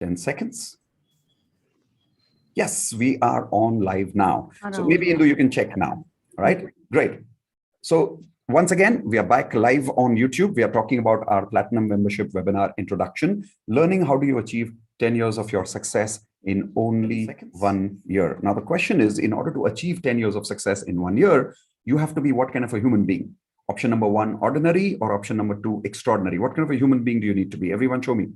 10 seconds. Yes, we are on live now. So Around. maybe Indu, you can check now. All right, great. So once again, we are back live on YouTube. We are talking about our Platinum Membership webinar introduction, learning how do you achieve 10 years of your success in only 1 year. Now, the question is, in order to achieve 10 years of success in 1 year, you have to be what kind of a human being? Option number one, ordinary, or option number two, extraordinary? What kind of a human being do you need to be? Everyone show me.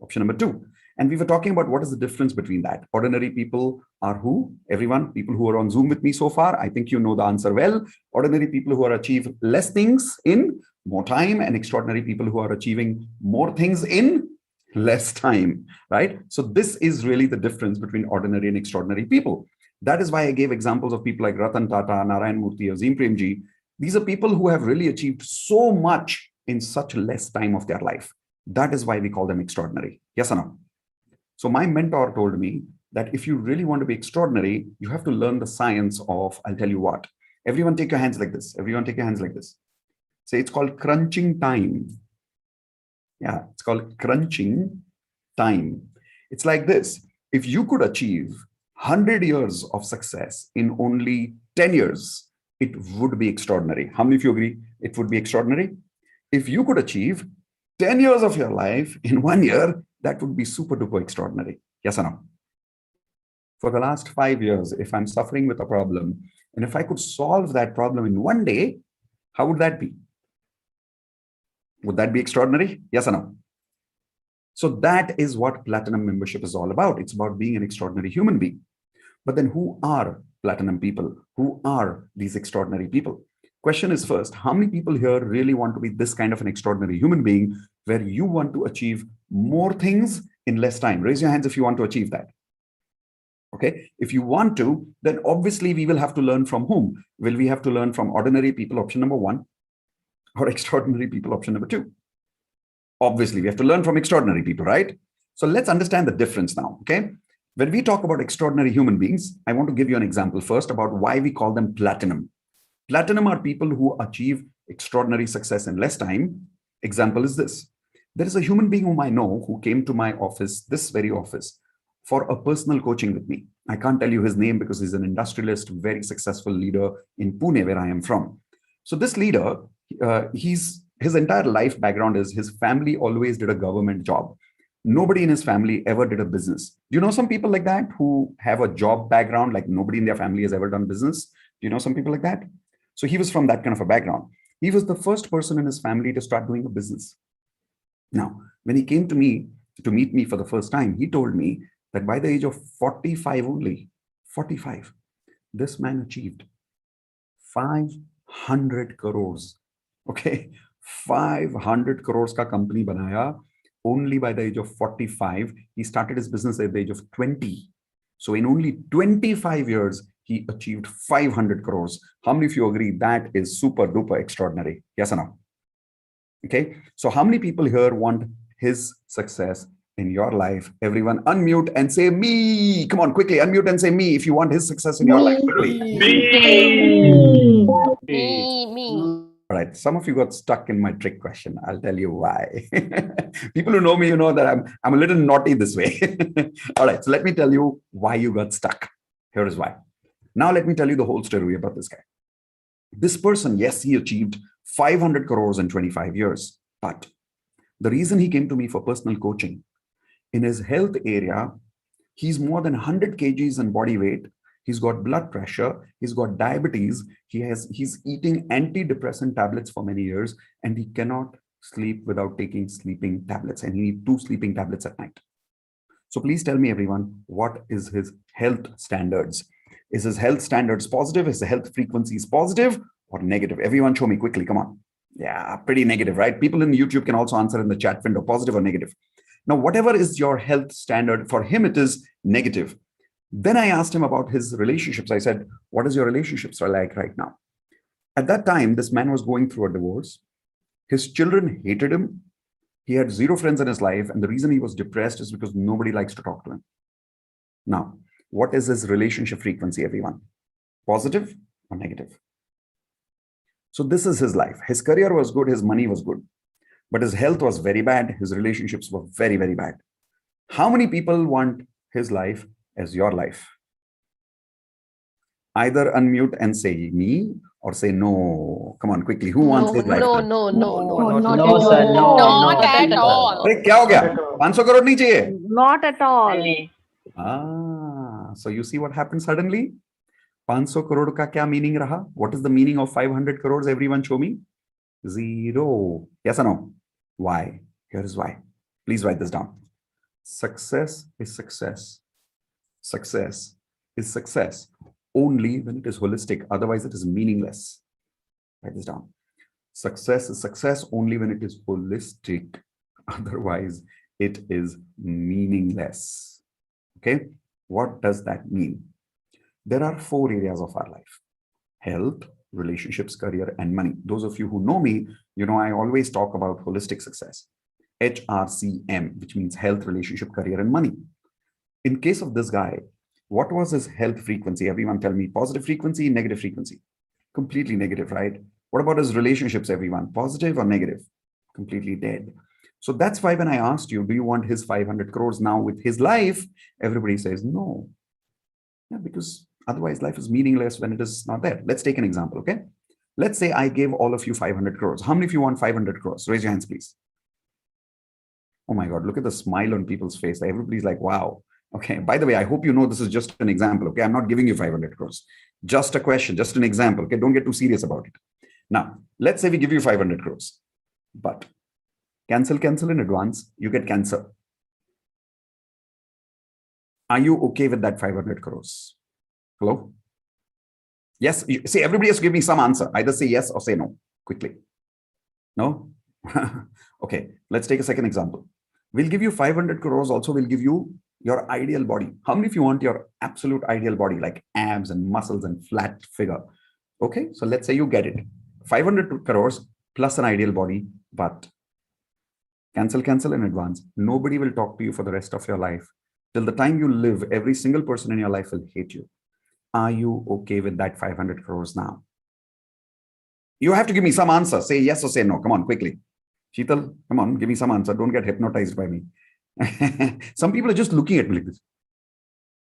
Option number two. And we were talking about what is the difference between that. Ordinary people are who? Everyone, people who are on Zoom with me so far, I think you know the answer well. Ordinary people who are achieve less things in more time, and extraordinary people who are achieving more things in less time, right? So this is really the difference between ordinary and extraordinary people. That is why I gave examples of people like Ratan Tata, Narayan Murthy, Azim Premji. These are people who have really achieved so much in such less time of their life. That is why we call them extraordinary. Yes or no? So my mentor told me that if you really want to be extraordinary, you have to learn the science of, I'll tell you what. Everyone take your hands like this. Everyone take your hands like this. Say it's called crunching time. Yeah, it's called crunching time. It's like this. If you could achieve 100 years of success in only 10 years, it would be extraordinary. How many of you agree it would be extraordinary? If you could achieve 10 years of your life in 1 year, that would be super duper extraordinary. Yes or no? For the last 5 years, if I'm suffering with a problem, and if I could solve that problem in 1 day, how would that be? Would that be extraordinary? Yes or no? So that is what Platinum membership is all about. It's about being an extraordinary human being. But then who are Platinum people? Who are these extraordinary people? Question is first, how many people here really want to be this kind of an extraordinary human being where you want to achieve more things in less time? Raise your hands if you want to achieve that. Okay, if you want to, then obviously we will have to learn from whom? Will we have to learn from ordinary people, option number one, or extraordinary people, option number two? Obviously, we have to learn from extraordinary people, right? So let's understand the difference now, okay? When we talk about extraordinary human beings, I want to give you an example first about why we call them platinum. Platinum are people who achieve extraordinary success in less time. Example is this. There is a human being whom I know who came to my office, this very office, for a personal coaching with me. I can't tell you his name because he's an industrialist, very successful leader in Pune, where I am from. So this leader, his entire life background is his family always did a government job. Nobody in his family ever did a business. Do you know some people like that who have a job background, like nobody in their family has ever done business? Do you know some people like that? So he was from that kind of a background. He was the first person in his family to start doing a business. Now, when he came to me to meet me for the first time, he told me that by the age of 45 only, 45, this man achieved 500 crores. Okay, 500 crores ka company banaya only by the age of 45. He started his business at the age of 20. So in only 25 years, he achieved 500 crores. How many of you agree that is super duper extraordinary? Yes or no? Okay, so how many people here want his success in your life? Everyone unmute and say me. Come on, quickly unmute and say me if you want his success in your life. Quickly. Me. All right, some of you got stuck in my trick question. I'll tell you why. People who know me, you know that I'm a little naughty this way. All right, so let me tell you why you got stuck. Here is why. Now let me tell you the whole story about this guy. This person, yes, he achieved 500 crores in 25 years. But the reason he came to me for personal coaching, in his health area, he's more than 100 kgs in body weight. He's got blood pressure. He's got diabetes. He's eating antidepressant tablets for many years, and he cannot sleep without taking sleeping tablets. And he needs 2 sleeping tablets at night. So please tell me, everyone, what is his health standards? Is his health standards positive? Is the health frequencies positive or negative? Everyone show me quickly. Come on. Yeah, pretty negative, right? People in YouTube can also answer in the chat window, positive or negative. Now, whatever is your health standard, for him, it is negative. Then I asked him about his relationships. I said, what is your relationships like right now? At that time, this man was going through a divorce. His children hated him. He had 0 friends in his life. And the reason he was depressed is because nobody likes to talk to him. Now, what is his relationship frequency, everyone? Positive or negative? So this is his life. His career was good. His money was good. But his health was very bad. His relationships were very, very bad. How many people want his life as your life? Either unmute and say me or say no. Come on, quickly. Who wants his life? No, no, no, no, No, not not at at No, sir. all. No, all. no. Not at all. अरे क्या हो गया? 500 करोड़ नहीं चाहिए? Not at all. So you see what happened suddenly? 500 crore का क्या meaning रहा? What is the meaning of 500 crores? Everyone show me. Zero. Yes or no? Why? Here is why. Please write this down. Success is success. Success is success only when it is holistic. Otherwise, it is meaningless. Write this down. Success is success only when it is holistic. Otherwise, it is meaningless. Okay? What does that mean? There are 4 areas of our life: health, relationships, career, and money. Those of you who know me, you know I always talk about holistic success. HRCM, which means health, relationship, career, and money. In case of this guy, what was his health frequency? Everyone tell me. Positive frequency, negative frequency? Completely negative, right? What about his relationships, everyone? Positive or negative? Completely dead. So that's why when I asked you, do you want his 500 crores now with his life? Everybody says no. Yeah, because otherwise life is meaningless when it is not there. Let's take an example, okay? Let's say I gave all of you 500 crores. How many of you want 500 crores? Raise your hands, please. Oh my God, look at the smile on people's face. Everybody's like, wow. Okay, by the way, I hope you know this is just an example, okay? I'm not giving you 500 crores. Just a question, just an example, okay? Don't get too serious about it. Now, let's say we give you 500 crores, but cancel in advance, you get cancer. Are you okay with that 500 crores? Hello? Yes, see, everybody has to give me some answer. Either say yes or say no, quickly. No? Okay, let's take a second example. We'll give you 500 crores, also we'll give you your ideal body. How many of you want your absolute ideal body, like abs and muscles and flat figure? Okay, so let's say you get it. 500 crores plus an ideal body, but cancel in advance. Nobody will talk to you for the rest of your life. Till the time you live, every single person in your life will hate you. Are you okay with that 500 crores now? You have to give me some answer. Say yes or say no. Come on, quickly. Sheetal, come on, give me some answer. Don't get hypnotized by me. Some people are just looking at me like this.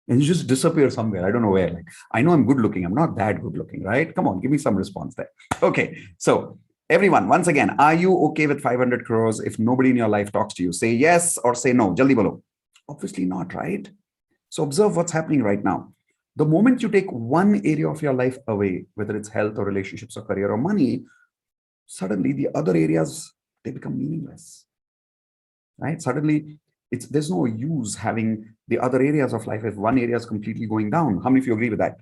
And you just disappear somewhere. I don't know where. Like, I know I'm good looking. I'm not that good looking, right? Come on, give me some response there. Okay, so everyone, once again, are you okay with 500 crores if nobody in your life talks to you? Say yes or say no. Jaldi bolo. Obviously not, right? So observe what's happening right now. The moment you take one area of your life away, whether it's health or relationships or career or money, suddenly the other areas, they become meaningless, right? Suddenly, there's no use having the other areas of life if one area is completely going down. How many of you agree with that?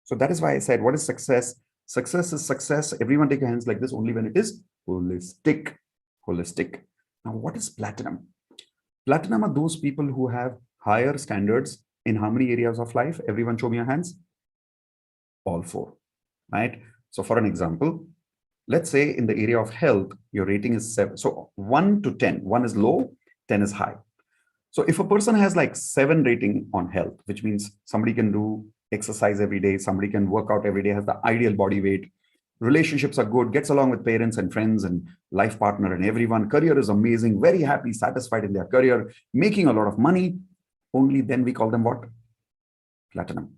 So that is why I said, what is success? Success is success. Everyone take your hands like this only when it is holistic. Holistic. Now, what is platinum? Platinum are those people who have higher standards in how many areas of life? Everyone show me your hands. All 4, right? So for an example, let's say in the area of health, your rating is 7. So 1 to 10, 1 is low, 10 is high. So if a person has like 7 rating on health, which means somebody can do exercise every day, somebody can work out every day, has the ideal body weight, relationships are good, gets along with parents and friends and life partner and everyone, career is amazing, very happy, satisfied in their career, making a lot of money, only then we call them what? Platinum.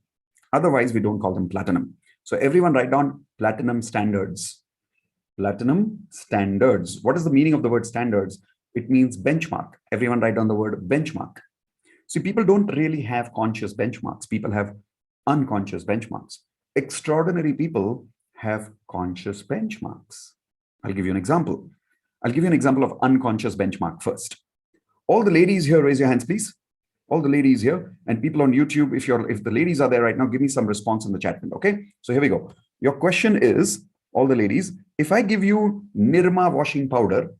Otherwise, we don't call them platinum. So everyone write down platinum standards. Platinum standards. What is the meaning of the word standards? It means benchmark. Everyone write down the word benchmark. See, people don't really have conscious benchmarks. People have unconscious benchmarks. Extraordinary people have conscious benchmarks. I'll give you an example. I'll give you an example of unconscious benchmark first. All the ladies here, raise your hands, please. All the ladies here and people on YouTube, if the ladies are there right now, give me some response in the chat window. Okay, so here we go. Your question is, all the ladies, if I give you Nirma washing powder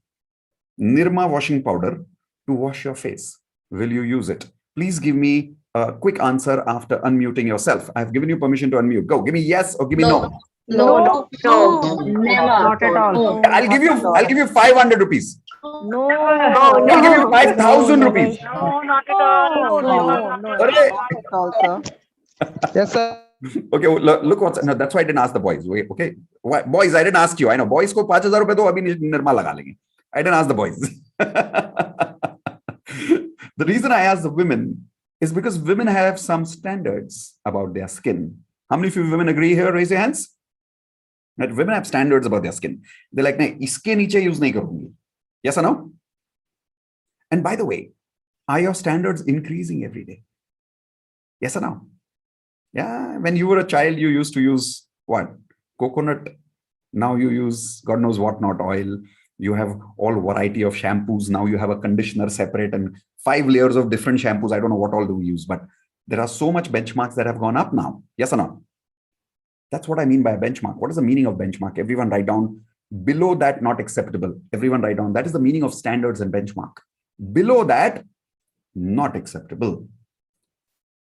to wash your face, will you use it? Please give me a quick answer after unmuting yourself. I've given you permission to unmute. Go, give me yes or give me no. No. Never. Not at all. I'll give you 500 rupees. No. I'll give you 5,000 rupees. No, not at all. No. Yes, sir. Okay, look what's no, that's why I didn't ask the boys. Wait, okay, boys, I didn't ask you. I know boys को 5,000 रुपए दो अभी निर्मा लगा लेंगे. I didn't ask the boys. The reason I ask the women is because women have some standards about their skin. How many of you women agree here? Raise your hands. That women have standards about their skin. They're like, nahi, iske niche use nahi karungi. Yes or no? And by the way, are your standards increasing every day? Yes or no? Yeah. When you were a child, you used to use what? Coconut. Now you use God knows what not oil. You have all variety of shampoos. Now you have a conditioner separate and 5 layers of different shampoos. I don't know what all do we use, but there are so much benchmarks that have gone up now. Yes or no? That's what I mean by a benchmark. What is the meaning of benchmark? Everyone write down below that, not acceptable. Everyone write down. That is the meaning of standards and benchmark. Below that, not acceptable.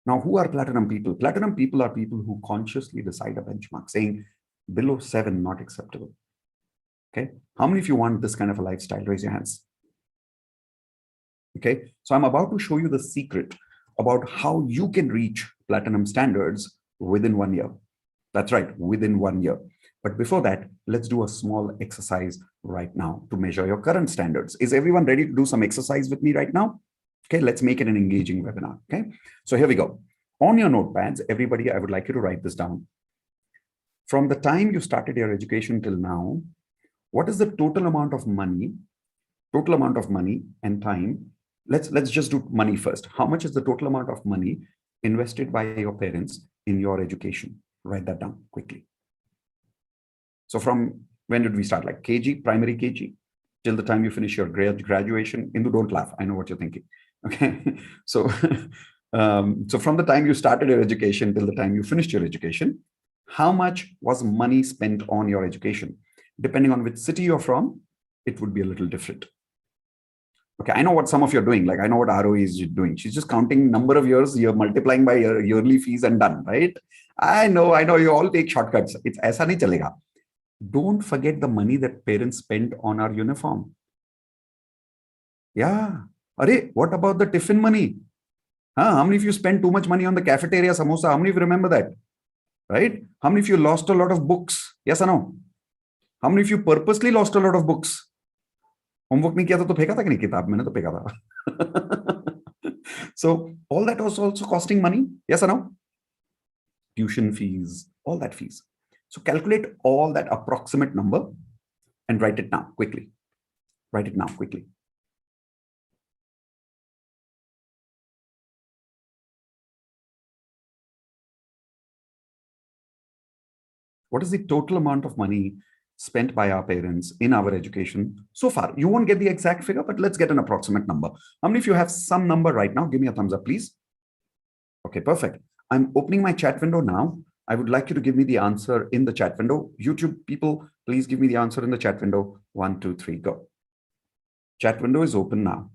Now, who are platinum people? Platinum people are people who consciously decide a benchmark, saying below 7, not acceptable. Okay. How many of you want this kind of a lifestyle? Raise your hands. Okay. So I'm about to show you the secret about how you can reach platinum standards within 1 year. That's right, within 1 year. But before that, let's do a small exercise right now to measure your current standards. Is everyone ready to do some exercise with me right now? Okay, let's make it an engaging webinar. Okay, so here we go. On your notepads, everybody, I would like you to write this down. From the time you started your education till now, what is the total amount of money and time? Let's just do money first. How much is the total amount of money invested by your parents in your education? Write that down quickly. So from when did we start? Like KG, primary KG, till the time you finish your graduation? Indu, don't laugh. I know what you're thinking. Okay. So, so from the time you started your education till the time you finished your education, how much was money spent on your education? Depending on which city you're from, it would be a little different. Okay, I know what some of you are doing. Like I know what ROE is doing. She's just counting number of years, you're multiplying by your yearly fees and done, right? I know, you all take shortcuts. It's aisa nahi chalega. Don't forget the money that parents spent on our uniform. Yeah. Are, what about the tiffin money? Huh? How many of you spend too much money on the cafeteria samosa? How many of you remember that? Right? How many of you lost a lot of books? Yes or no? How many of you purposely lost a lot of books? Homework नहीं किया था तो फेंका था कि नहीं किताब मैंने तो फेंका था. So all that was also costing money. Yes or no? Tuition fees, all that fees. So calculate all that approximate number and write it now quickly. Write it now quickly. What is the total amount of money spent by our parents in our education so far? You won't get the exact figure, but let's get an approximate number. How many of you have some number right now? Give me a thumbs up, please. Okay, perfect. I'm opening my chat window now. I would like you to give me the answer in the chat window. YouTube people, please give me the answer in the chat window. 1, 2, 3, go. Chat window is open now.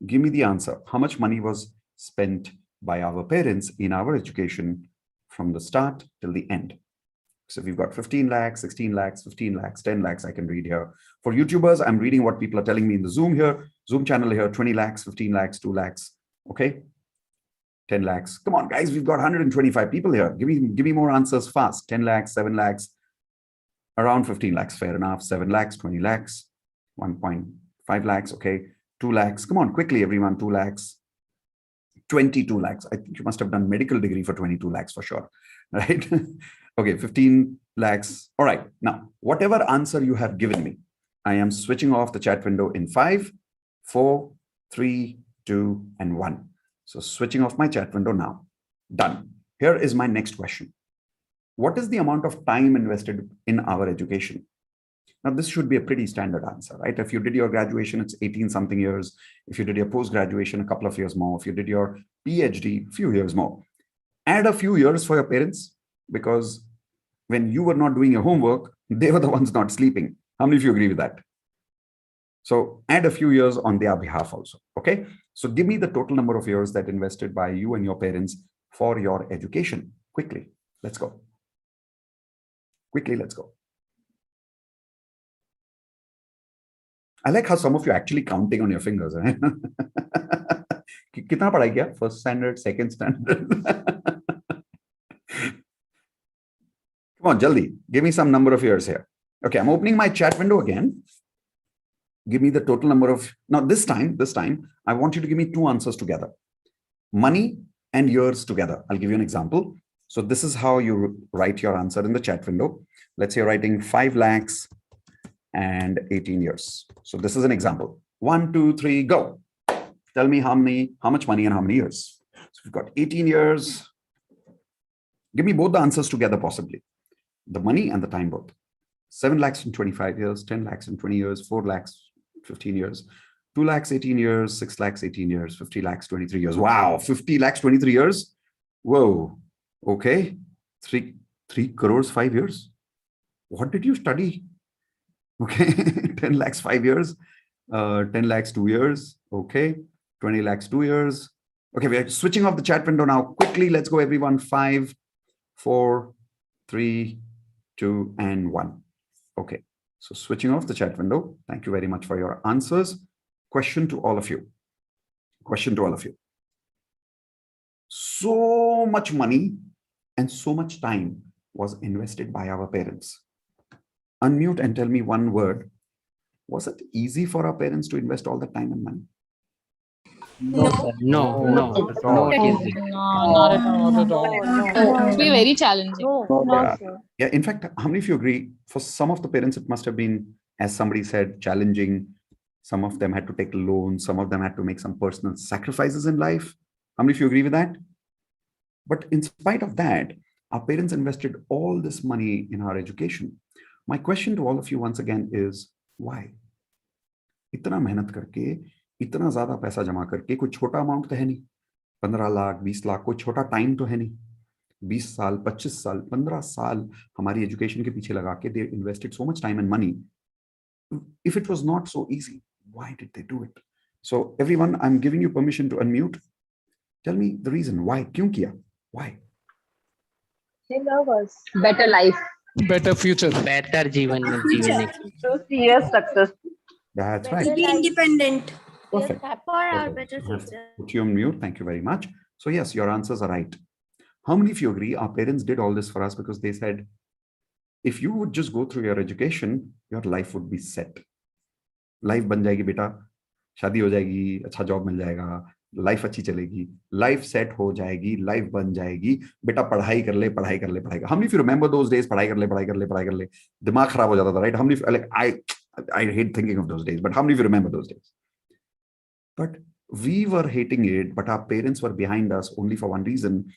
Give me the answer. How much money was spent by our parents in our education from the start till the end? So we've got 15 lakhs, 16 lakhs, 15 lakhs, 10 lakhs. I can read here. For YouTubers, I'm reading what people are telling me in the Zoom here, Zoom channel here, 20 lakhs, 15 lakhs, 2 lakhs. Okay. 10 lakhs. Come on, guys, we've got 125 people here. Give me more answers fast. 10 lakhs, 7 lakhs, around 15 lakhs. Fair enough. 7 lakhs, 20 lakhs, 1.5 lakhs. Okay. 2 lakhs. Come on, quickly, everyone. 2 lakhs. 22 lakhs. I think you must have done medical degree for 22 lakhs for sure. Right? Okay. 15 lakhs. All right. Now, whatever answer you have given me, I am switching off the chat window in 5, 4, 3, 2, and 1. So switching off my chat window now. Done. Here is my next question. What is the amount of time invested in our education? Now, this should be a pretty standard answer, right? If you did your graduation, it's 18 something years. If you did your post-graduation, a couple of years more. If you did your PhD, a few years more. Add a few years for your parents, because when you were not doing your homework, they were the ones not sleeping. How many of you agree with that? So add a few years on their behalf also, okay? So give me the total number of years that invested by you and your parents for your education. Quickly, let's go. Quickly, let's go. I like how some of you are actually counting on your fingers. कितना पढ़ाई किया? First standard, second standard. Come on, jaldi. Give me some number of years here. Okay, I'm opening my chat window again. Give me the total number of, now this time, I want you to give me two answers together. Money and years together. I'll give you an example. So this is how you write your answer in the chat window. Let's say you're writing 5 lakhs and 18 years. So this is an example. 1, 2, 3, go. Tell me how much money and how many years. So we've got 18 years. Give me both the answers together, possibly. The money and the time both. 7 lakhs in 25 years, 10 lakhs in 20 years, 4 lakhs, 15 years, 2 lakhs, 18 years, 6 lakhs, 18 years, 50 lakhs, 23 years. Wow, 50 lakhs, 23 years. Whoa, okay. 3 crores, 5 years. What did you study? Okay, 10 lakhs, 5 years, 10 lakhs, 2 years. Okay, 20 lakhs, 2 years. Okay, we're switching off the chat window now. Quickly, let's go, everyone. 5, 4, 3, 2, and 1. Okay, so switching off the chat window. Thank you very much for your answers. Question to all of you. So much money and so much time was invested by our parents. Unmute and tell me one word. Was it easy for our parents to invest all the time and money? No, sir. No, Not at all. not easy. Not at all. Not at all. It would be very challenging. Yeah. Yeah, in fact, how many of you agree? For some of the parents, it must have been, as somebody said, challenging. Some of them had to take loans. Some of them had to make some personal sacrifices in life. How many of you agree with that? But in spite of that, our parents invested all this money in our education. My question to all of you once again is, why? इतना मेहनत करके, इतना ज्यादा पैसा जमा करके, कोई छोटा अमाउंट तो है नहीं. 15 लाख, 20 लाख, कोई छोटा टाइम तो है नहीं. 20 साल, 25 साल, 15 साल हमारी एजुकेशन के पीछे लगा के, they invested so much time and money. If it was not so easy, why did they do it? So everyone, I'm giving you permission to unmute. Tell me the reason. Why? क्यों किया? Why? They love us. Better life. Better future. better जीवन To see us success. That's To right. be independent. Perfect. For our Perfect. better I have future. put you on mute. Thank you very much. So yes, your answers are right. How many of you agree our parents did all this for us because they said, if you would just go through your education, your life would be set. Life बन जाएगी बेटा, शादी हो जाएगी, अच्छा job मिल जाएगा, life अच्छी चलेगी, लाइफ सेट हो जाएगी, लाइफ बन जाएगी, बेटा पढ़ाई कर ले, पढ़ाई कर ले, पढ़ाई कर. How many of you remember those days? पढ़ाई कर ले, पढ़ाई कर ले, पढ़ाई कर ले. दिमाग खराब हो जाता था, right? How many, like I hate thinking of those days, but how many of you remember those days? But we were hating it, but our parents were behind us only for one reason.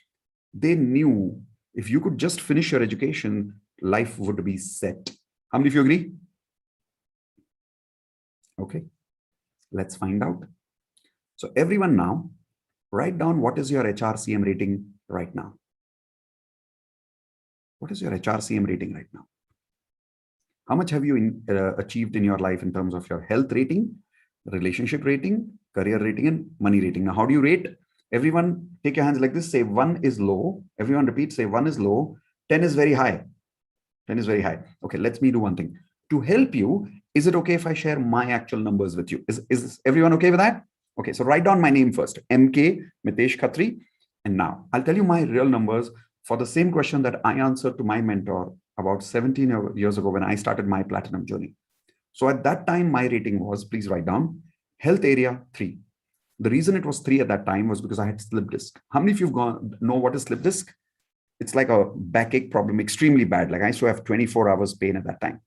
They knew if you could just finish your education, life would be set. How many of you agree? Okay, let's find out. So everyone now, write down what is your HRCM rating right now. What is your HRCM rating right now? How much have you achieved in your life in terms of your health rating, relationship rating, career rating, and money rating? Now, how do you rate? Everyone take your hands like this. Say 1 is low. Everyone repeat, say 1 is low. 10 is very high. 10 is very high. Okay, let me do one thing. To help you, is it okay if I share my actual numbers with you? Is everyone okay with that? Okay, so write down my name first. MK, Mitesh Khatri. And now I'll tell you my real numbers for the same question that I answered to my mentor about 17 years ago when I started my platinum journey. So at that time, my rating was, please write down, health area 3. The reason it was 3 at that time was because I had slip disc. How many of you know what is slip disc? It's like a backache problem, extremely bad. Like I used to have 24 hours pain at that time.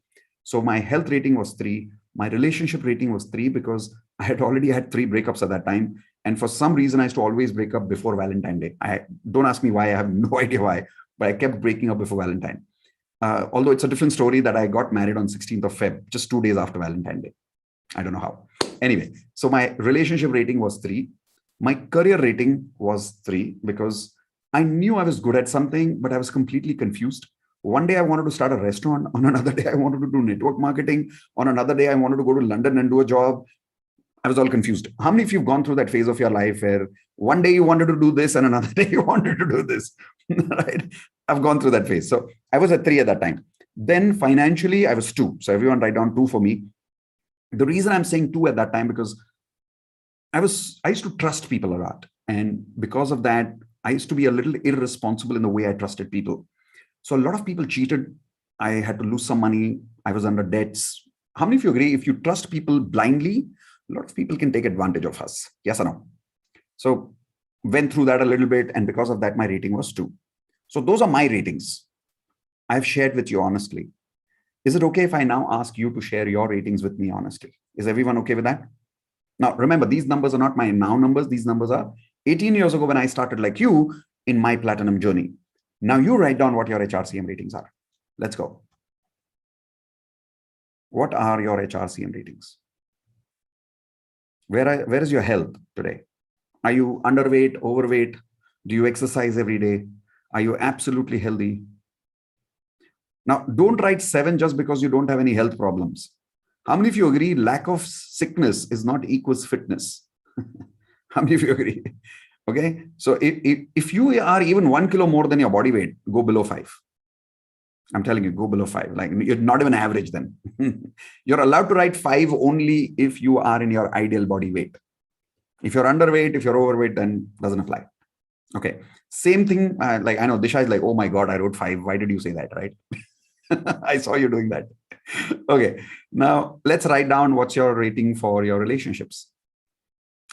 So my health rating was 3. My relationship rating was 3 because I had already had 3 breakups at that time. And for some reason, I used to always break up before Valentine's Day. Don't ask me why. I have no idea why, but I kept breaking up before Valentine. Although it's a different story that I got married on 16th of Feb, just 2 days after Valentine's Day. I don't know how. Anyway, so my relationship rating was 3. My career rating was 3 because I knew I was good at something, but I was completely confused. One day I wanted to start a restaurant. On another day, I wanted to do network marketing. On another day, I wanted to go to London and do a job. I was all confused. How many of you have gone through that phase of your life where one day you wanted to do this and another day you wanted to do this, right? I've gone through that phase. So I was at 3 at that time. Then financially, I was 2. So everyone write down 2 for me. The reason I'm saying 2 at that time, because I used to trust people a lot. And because of that, I used to be a little irresponsible in the way I trusted people. So a lot of people cheated. I had to lose some money. I was under debts. how many of you agree if you trust people blindly, a lot of people can take advantage of us? Yes or no? So went through that a little bit, and because of that, my rating was 2. So those are my ratings. I've shared with you honestly. Is it okay if I now ask you to share your ratings with me honestly? Is everyone okay with that? Now, remember, these numbers are not my now numbers. These numbers are 18 years ago when I started like you in my platinum journey. Now you write down what your HRCM ratings are. Let's go. What are your HRCM ratings? Where is your health today? Are you underweight, overweight? Do you exercise every day? Are you absolutely healthy? Now, don't write 7 just because you don't have any health problems. How many of you agree lack of sickness is not equals fitness? How many of you agree? Okay. So if you are even 1 kilo more than your body weight, go below 5. I'm telling you, go below 5. Like, you're not even average then. You're allowed to write 5 only if you are in your ideal body weight. If you're underweight, if you're overweight, then doesn't apply. Okay. Same thing. Like, I know Disha is like, oh my God, I wrote 5. Why did you say that? Right? I saw you doing that. Okay. Now let's write down what's your rating for your relationships.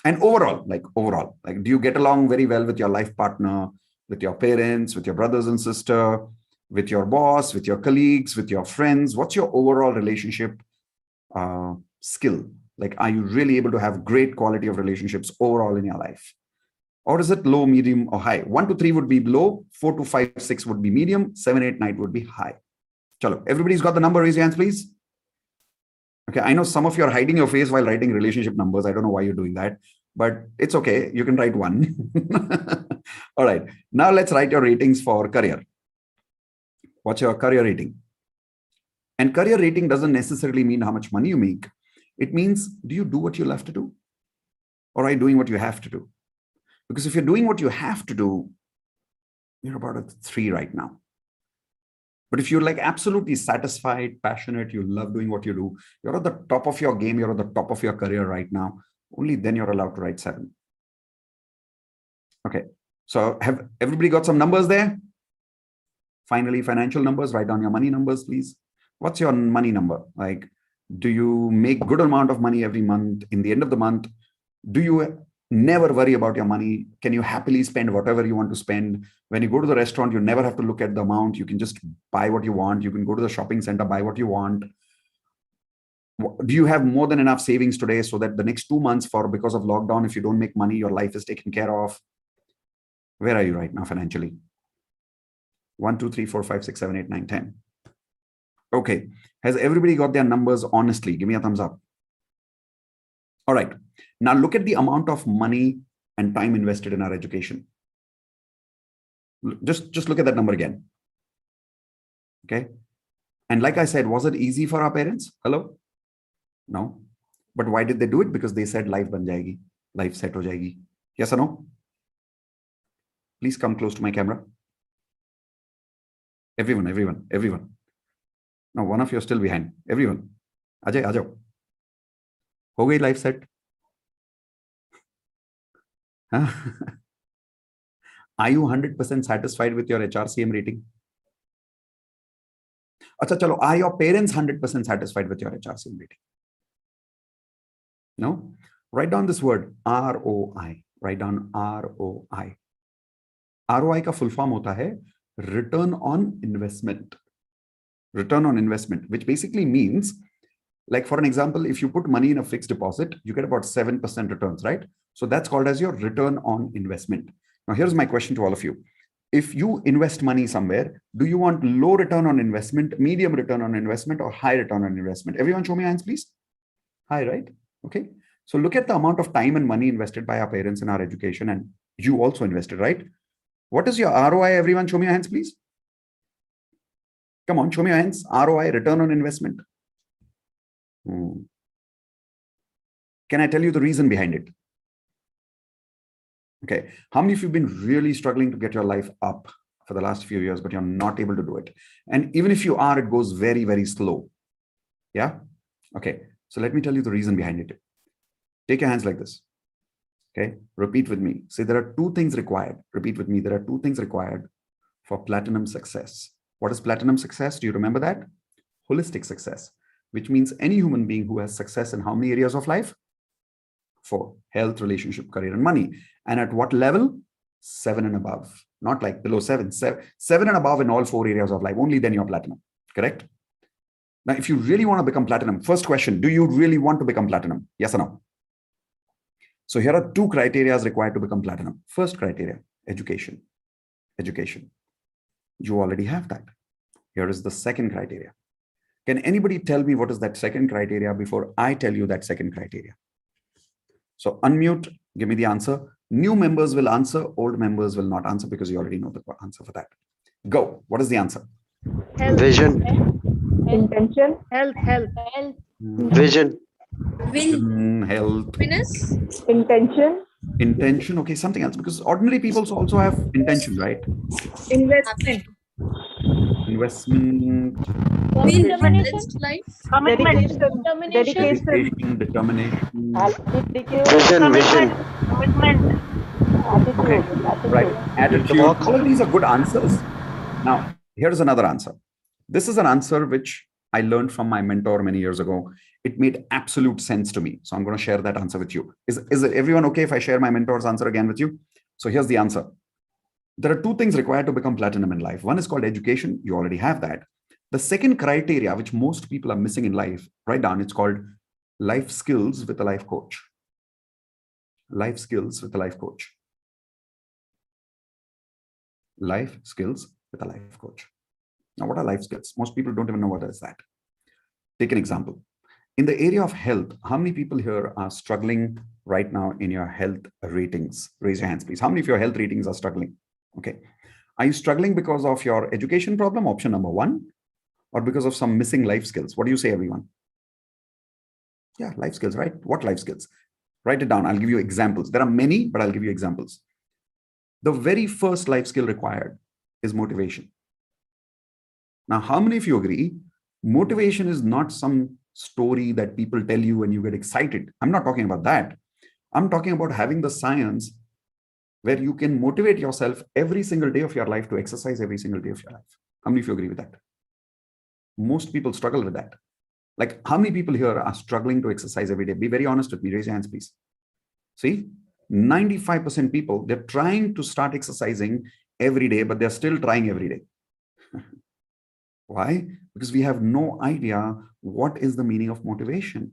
And overall, like, do you get along very well with your life partner, with your parents, with your brothers and sister, with your boss, with your colleagues, with your friends? What's your overall relationship skill? Like, are you really able to have great quality of relationships overall in your life? Or is it low, medium, or high? 1 to 3 would be low, 4 to 5, 6 would be medium, 7, 8, 9 would be high. Chalo, everybody's got the number, raise your hands, please. Okay, I know some of you are hiding your face while writing relationship numbers. I don't know why you're doing that, but it's okay. You can write 1. All right, now let's write your ratings for career. What's your career rating? And career rating doesn't necessarily mean how much money you make. It means, do you do what you love to do? Or are you doing what you have to do? Because if you're doing what you have to do, you're about a 3 right now. But if you're like absolutely satisfied, passionate, you love doing what you do, you're at the top of your game, you're at the top of your career right now, only then you're allowed to write 7. Okay. So have everybody got some numbers there? Finally, financial numbers, write down your money numbers, please. What's your money number? Like, do you make good amount of money every month? In the end of the month, do you never worry about your money? Can you happily spend whatever you want to spend? When you go to the restaurant, you never have to look at the amount. You can just buy what you want. You can go to the shopping center, buy what you want. Do you have more than enough savings today so that the next 2 months, because of lockdown, if you don't make money, your life is taken care of? Where are you right now financially? 1, 2, 3, 4, 5, 6, 7, 8, 9, 10. Okay. Has everybody got their numbers honestly? Give me a thumbs up. All right. Now look at the amount of money and time invested in our education. Just look at that number again. Okay. And like I said, was it easy for our parents? Hello? No. But why did they do it? Because they said life ban jayegi, life set ho jayegi. Yes or no? Please come close to my camera. Everyone. No, one of you are still behind. Everyone. Ajay, aajao. Ho gayi life set? Huh? Are you 100% satisfied with your HRCM rating? Acha, chalo, are your parents 100% satisfied with your HRCM rating? No? Write down this word, ROI. Write down ROI. ROI का full form होता है return on investment. Return on investment, which basically means, like for an example, if you put money in a fixed deposit, you get about 7% returns, right? So that's called as your return on investment. Now, here's my question to all of you. If you invest money somewhere, do you want low return on investment, medium return on investment, or high return on investment? Everyone show me hands, please. High, right? Okay. So look at the amount of time and money invested by our parents in our education, and you also invested, right? What is your ROI? Everyone show me your hands, please. Come on, show me your hands. ROI, return on investment. Can I tell you the reason behind it? Okay. How many of you have been really struggling to get your life up for the last few years, but you're not able to do it? And even if you are, it goes very, very slow. Yeah. Okay. So let me tell you the reason behind it. Take your hands like this. Okay. Repeat with me. Say there are 2 things required. Repeat with me. There are 2 things required for platinum success. What is platinum success? Do you remember that? Holistic success. which means any human being who has success in how many areas of life? 4: health, relationship, career, and money. And at what level? 7 and above, not like below 7. 7 and above in all 4 areas of life. Only then you're platinum. Correct? Now, if you really want to become platinum, first question, do you really want to become platinum? Yes or no? So here are 2 criteria required to become platinum. First criteria, education. Education. You already have that. Here is the second criteria. Can anybody tell me what is that second criteria before I tell you that second criteria? So unmute, give me the answer. New members will answer, old members will not answer because you already know the answer for that. Go. What is the answer? Vision. Intention. Health. Vision. Health. Intention. Intention. Okay, something else, because ordinary people also have intention, right? Investment. Investment, Commitment. Dedication. dedication, determination. Vision. Commitment. Okay, Attitude. right. Attitude. All of these are good answers. Now, here's another answer. This is an answer which I learned from my mentor many years ago. It made absolute sense to me. So I'm going to share that answer with you. Is everyone okay if I share my mentor's answer again with you? So here's the answer. There are 2 things required to become platinum in life. One is called education. You already have that. The second criteria, which most people are missing in life, write down, it's called life skills with a life coach. Life skills with a life coach. Life skills with a life coach. Now, what are life skills? Most people don't even know what is that. Take an example. In the area of health, how many people here are struggling right now in your health ratings? Raise your hands, please. How many of your health ratings are struggling? Okay. Are you struggling because of your education problem, option number 1, or because of some missing life skills? What do you say, everyone? Yeah, life skills, right? What life skills? Write it down. I'll give you examples. There are many, but I'll give you examples. The very first life skill required is motivation. Now, how many of you agree? Motivation is not some story that people tell you when you get excited. I'm not talking about that. I'm talking about having the science where you can motivate yourself every single day of your life to exercise every single day of your life. How many of you agree with that? Most people struggle with that. Like, how many people here are struggling to exercise every day? Be very honest with me. Raise your hands, please. See, 95% people, they're trying to start exercising every day, but they're still trying every day. Why? Because we have no idea what is the meaning of motivation.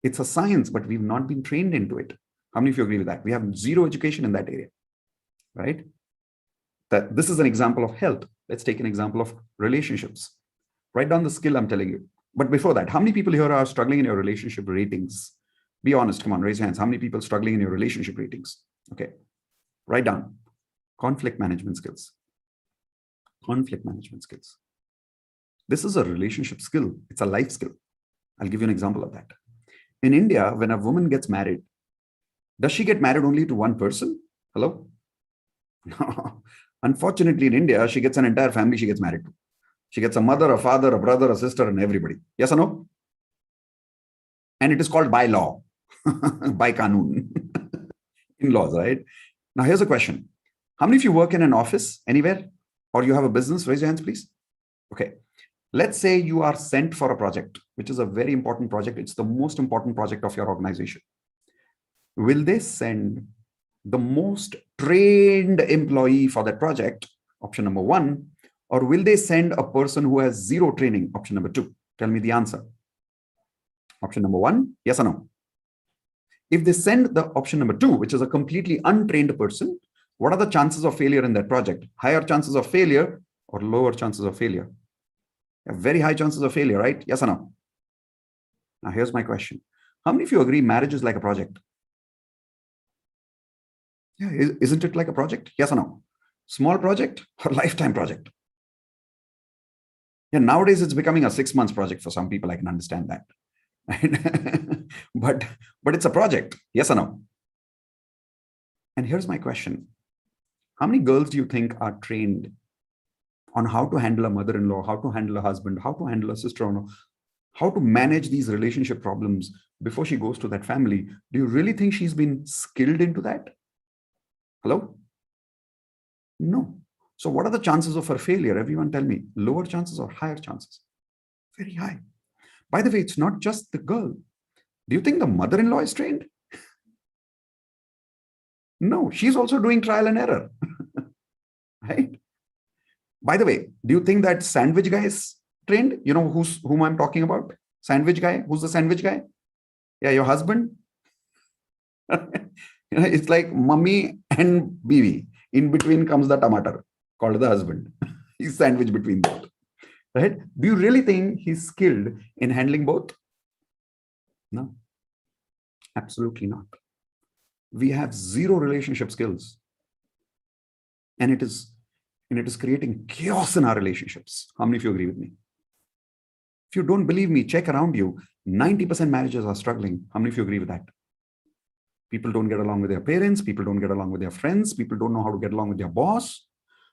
It's a science, but we've not been trained into it. How many of you agree with that? We have zero education in that area, right? This is an example of health. Let's take an example of relationships. Write down the skill I'm telling you. But before that, how many people here are struggling in your relationship ratings? Be honest. Come on, raise your hands. How many people struggling in your relationship ratings? Okay. Write down conflict management skills. Conflict management skills. This is a relationship skill. It's a life skill. I'll give you an example of that. In India, when a woman gets married, does she get married only to one person? Hello? No. Unfortunately, in India, she gets an entire family she gets married to. She gets a mother, a father, a brother, a sister, and everybody. Yes or no? And it is called by law, by kanun. In-laws, right? Now, here's a question. How many of you work in an office anywhere? Or you have a business? Raise your hands, please. Okay. Let's say you are sent for a project, which is a very important project. It's the most important project of your organization. Will they send the most trained employee for that project? Option number 1. Or will they send a person who has zero training? Option number 2. Tell me the answer. Option number 1, yes or no? If they send the option number 2, which is a completely untrained person, what are the chances of failure in that project? Higher chances of failure or lower chances of failure? Very high chances of failure, right? Yes or no? Now, here's my question. How many of you agree marriage is like a project? Yeah, isn't it like a project? Yes or no? Small project or lifetime project? Yeah, nowadays it's becoming a 6 months project for some people. I can understand that. but it's a project. Yes or no? And here's my question. How many girls do you think are trained on how to handle a mother-in-law, how to handle a husband, how to handle a sister-in-law, how to manage these relationship problems before she goes to that family? Do you really think she's been skilled into that? Hello? No. So what are the chances of her failure? Everyone tell me. Lower chances or higher chances? Very high. By the way, it's not just the girl. Do you think the mother-in-law is trained? No, she's also doing trial and error. Right? By the way, do you think that sandwich guy is trained? You know whom I'm talking about? Sandwich guy. Who's the sandwich guy? Yeah, your husband. It's like mummy and bibi. In between comes the tomato called the husband. He's sandwiched between both. Right? Do you really think he's skilled in handling both? No, absolutely not. We have zero relationship skills. And it is creating chaos in our relationships. How many of you agree with me? If you don't believe me, check around you. 90% marriages are struggling. How many of you agree with that? People don't get along with their parents. People don't get along with their friends. People don't know how to get along with their boss.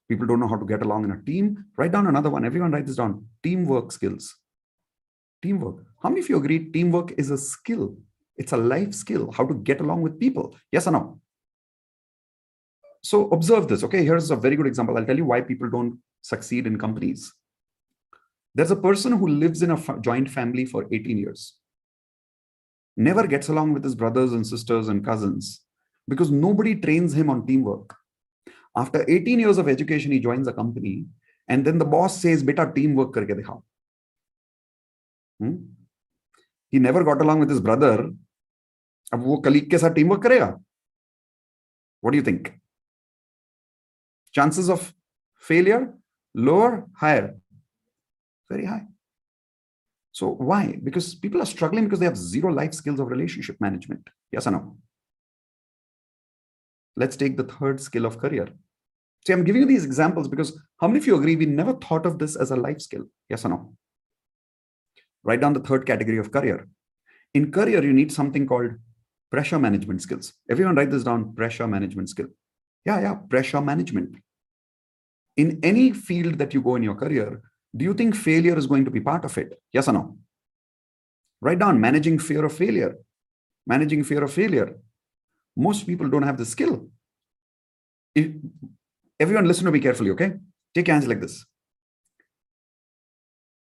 People don't know how to get along in a team. Write down another one. Everyone write this down. Teamwork skills. Teamwork. How many of you agree teamwork is a skill? It's a life skill. How to get along with people. Yes or no? So observe this. Okay, here's a very good example. I'll tell you why people don't succeed in companies. There's a person who lives in a joint family for 18 years. Never gets along with his brothers and sisters and cousins because nobody trains him on teamwork. After 18 years of education, he joins a company and then the boss says, beta teamwork karke dikhao. He never got along with his brother. Ab wo colleague ke saath teamwork karega? What do you think? Chances of failure? Lower? Higher? Very high. So why? Because people are struggling because they have zero life skills of relationship management. Yes or no? Let's take the third skill of career. See, I'm giving you these examples because how many of you agree we never thought of this as a life skill? Yes or no? Write down the third category of career. In career, you need something called pressure management skills. Everyone write this down, pressure management skill. Yeah, pressure management. In any field that you go in your career, do you think failure is going to be part of it? Yes or no? Write down managing fear of failure. Managing fear of failure. Most people don't have the skill. Everyone listen to me carefully, okay? Take your hands like this.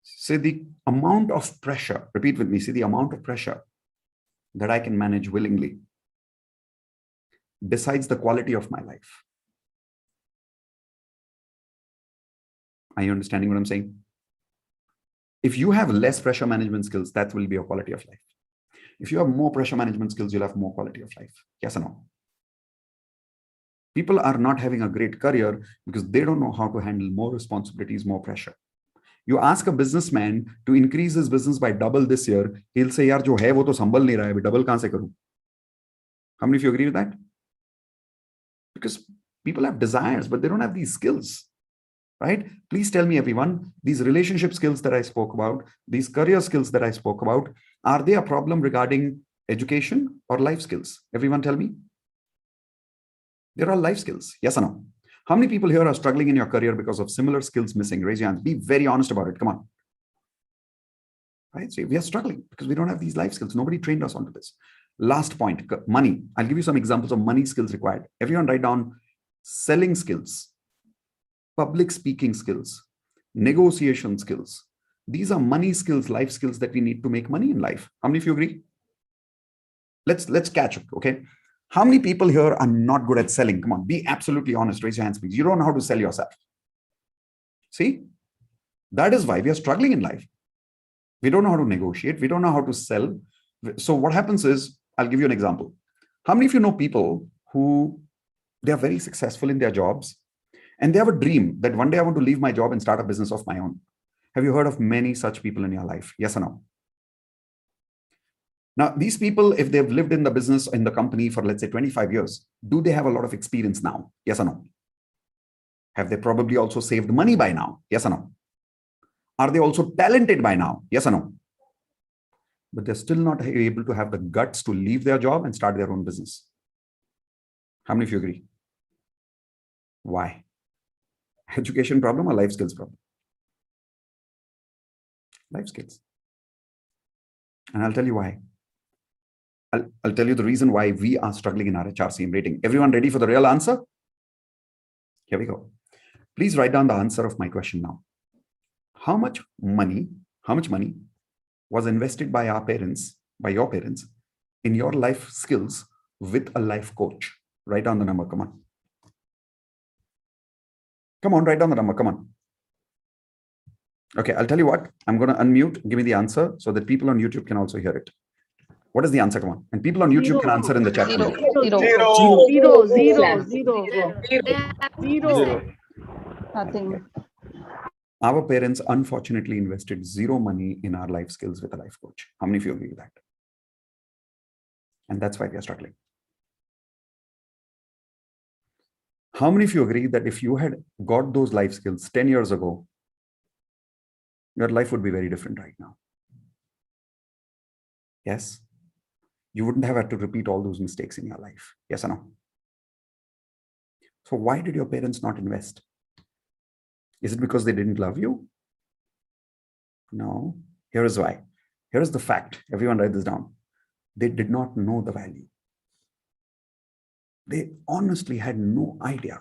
Say the amount of pressure, repeat with me, say the amount of pressure that I can manage willingly decides the quality of my life. Are you understanding what I'm saying? If you have less pressure management skills, that will be your quality of life. If you have more pressure management skills, you'll have more quality of life. Yes or no? People are not having a great career because they don't know how to handle more responsibilities, more pressure. You ask a businessman to increase his business by double this year, he'll say, yaar, jo hai, wo to sambal nahi raha hai, double kahan se karu? How many of you agree with that? Because people have desires, but they don't have these skills. Right? Please tell me, everyone, these relationship skills that I spoke about, these career skills that I spoke about, are they a problem regarding education or life skills? Everyone tell me. They're all life skills. Yes or no? How many people here are struggling in your career because of similar skills missing? Raise your hands. Be very honest about it. Come on. Right? So we are struggling because we don't have these life skills. Nobody trained us onto this. Last point, money. I'll give you some examples of money skills required. Everyone write down selling skills, public speaking skills, negotiation skills. These are money skills, life skills that we need to make money in life. How many of you agree? Let's catch up, okay? How many people here are not good at selling? Come on, be absolutely honest. Raise your hands, please. You don't know how to sell yourself. See, that is why we are struggling in life. We don't know how to negotiate. We don't know how to sell. So what happens is, I'll give you an example. How many of you know people who they are very successful in their jobs and they have a dream that one day I want to leave my job and start a business of my own? Have you heard of many such people in your life? Yes or no? Now, these people, if they've lived in the business, in the company for, let's say, 25 years, do they have a lot of experience now? Yes or no? Have they probably also saved money by now? Yes or no? Are they also talented by now? Yes or no? But they're still not able to have the guts to leave their job and start their own business. How many of you agree? Why? Education problem or life skills problem? Life skills. And I'll tell you why. I'll tell you the reason why we are struggling in our HRCM rating. Everyone ready for the real answer? Here we go. Please write down the answer of my question now. How much money was invested by our parents, by your parents, in your life skills with a life coach? Write down the number. Come on. Come on, write down the number. Come on. Okay, I'll tell you what. I'm going to unmute. Give me the answer so that people on YouTube can also hear it. What is the answer? Come on. And people on YouTube can answer in the chat. Zero. Zero. Nothing. Our parents unfortunately invested zero money in our life skills with a life coach. How many of you agree with that? And that's why we are struggling. How many of you agree that if you had got those life skills 10 years ago, your life would be very different right now? Yes? You wouldn't have had to repeat all those mistakes in your life. Yes or no? So why did your parents not invest? Is it because they didn't love you? No. Here is why. Here is the fact. Everyone write this down. They did not know the value. They honestly had no idea.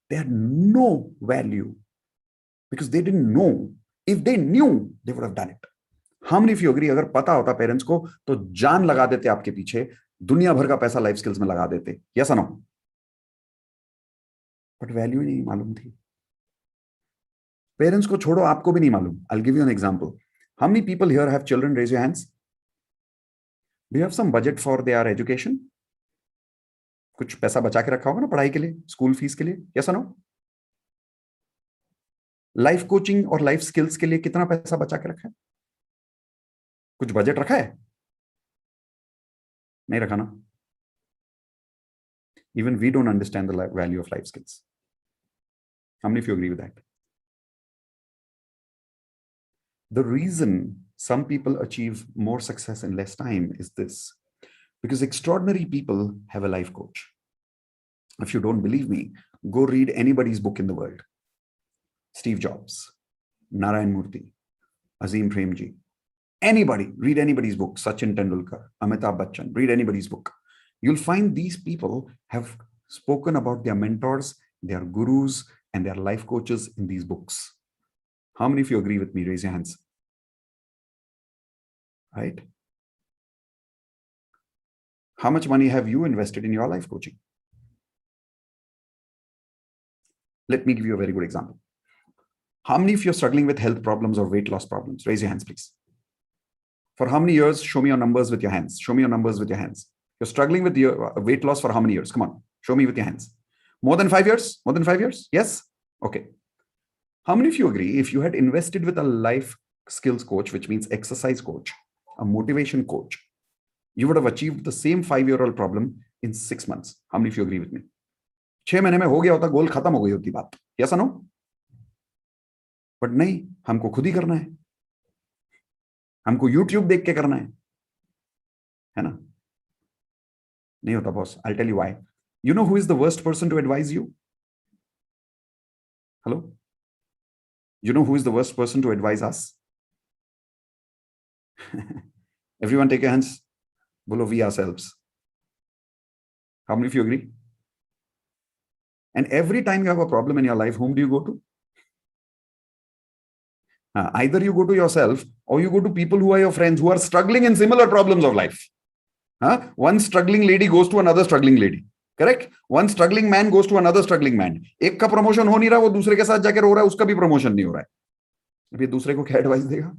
They had no value because they didn't know. If they knew, they would have done it. How many of you agree? अगर पता होता parents को तो जान लगा देते आपके पीछे, दुनिया भर का पैसा लाइफ स्किल्स में लगा देते. Yes or no? But value नहीं मालूम थी. पेरेंट्स को छोड़ो, आपको भी नहीं मालूम. I'll give you an example. How many people here have children? Raise your hands. Do you have some budget for their education? कुछ पैसा बचा के रखा होगा ना पढ़ाई के लिए, स्कूल फीस के लिए? Yes or no? Life coaching और लाइफ स्किल्स के लिए कितना पैसा बचा के रखा है? कुछ बजट रखा है? नहीं रखा ना? Even we don't understand the value of life skills. How many of you agree with that? The reason some people achieve more success in less time is this, because extraordinary people have a life coach. If you don't believe me, go read anybody's book in the world. Steve Jobs, Narayan Murthy, Azim Premji, anybody, read anybody's book. Sachin Tendulkar, Amitabh Bachchan, read anybody's book. You'll find these people have spoken about their mentors, their gurus, and their life coaches in these books. How many of you agree with me? Raise your hands. Right? How much money have you invested in your life coaching? Let me give you a very good example. How many of you are struggling with health problems or weight loss problems? Raise your hands, please. For how many years? Show me your numbers with your hands. Show me your numbers with your hands. You're struggling with your weight loss for how many years? Come on, show me with your hands. More than 5 years? More than 5 years? Yes? Okay. How many of you agree if you had invested with a life skills coach, which means exercise coach, a motivation coach, you would have achieved the same 5-year-old problem in 6 months? How many of you agree with me? 6 महीने में हो गया होता, गोल खत्म हो गई होती बात. Yes or no? But नहीं, हमको खुद ही करना है. हमको YouTube देख के करना है ना? नहीं होता boss. I'll tell you why. You know who is the worst person to advise you? Hello? You know who is the worst person to advise us? Everyone take your hands. Bolo, we ourselves. How many of you agree? And every time you have a problem in your life, whom do you go to? Either you go to yourself or you go to people who are your friends who are struggling in similar problems of life. One struggling lady goes to another struggling lady. Correct? One struggling man goes to another struggling man. एक का promotion हो नहीं रहा, वो दूसरे के साथ जाकर रो रहा है, उसका भी promotion नहीं हो रहा है. अब ये दूसरे को क्या advice देगा?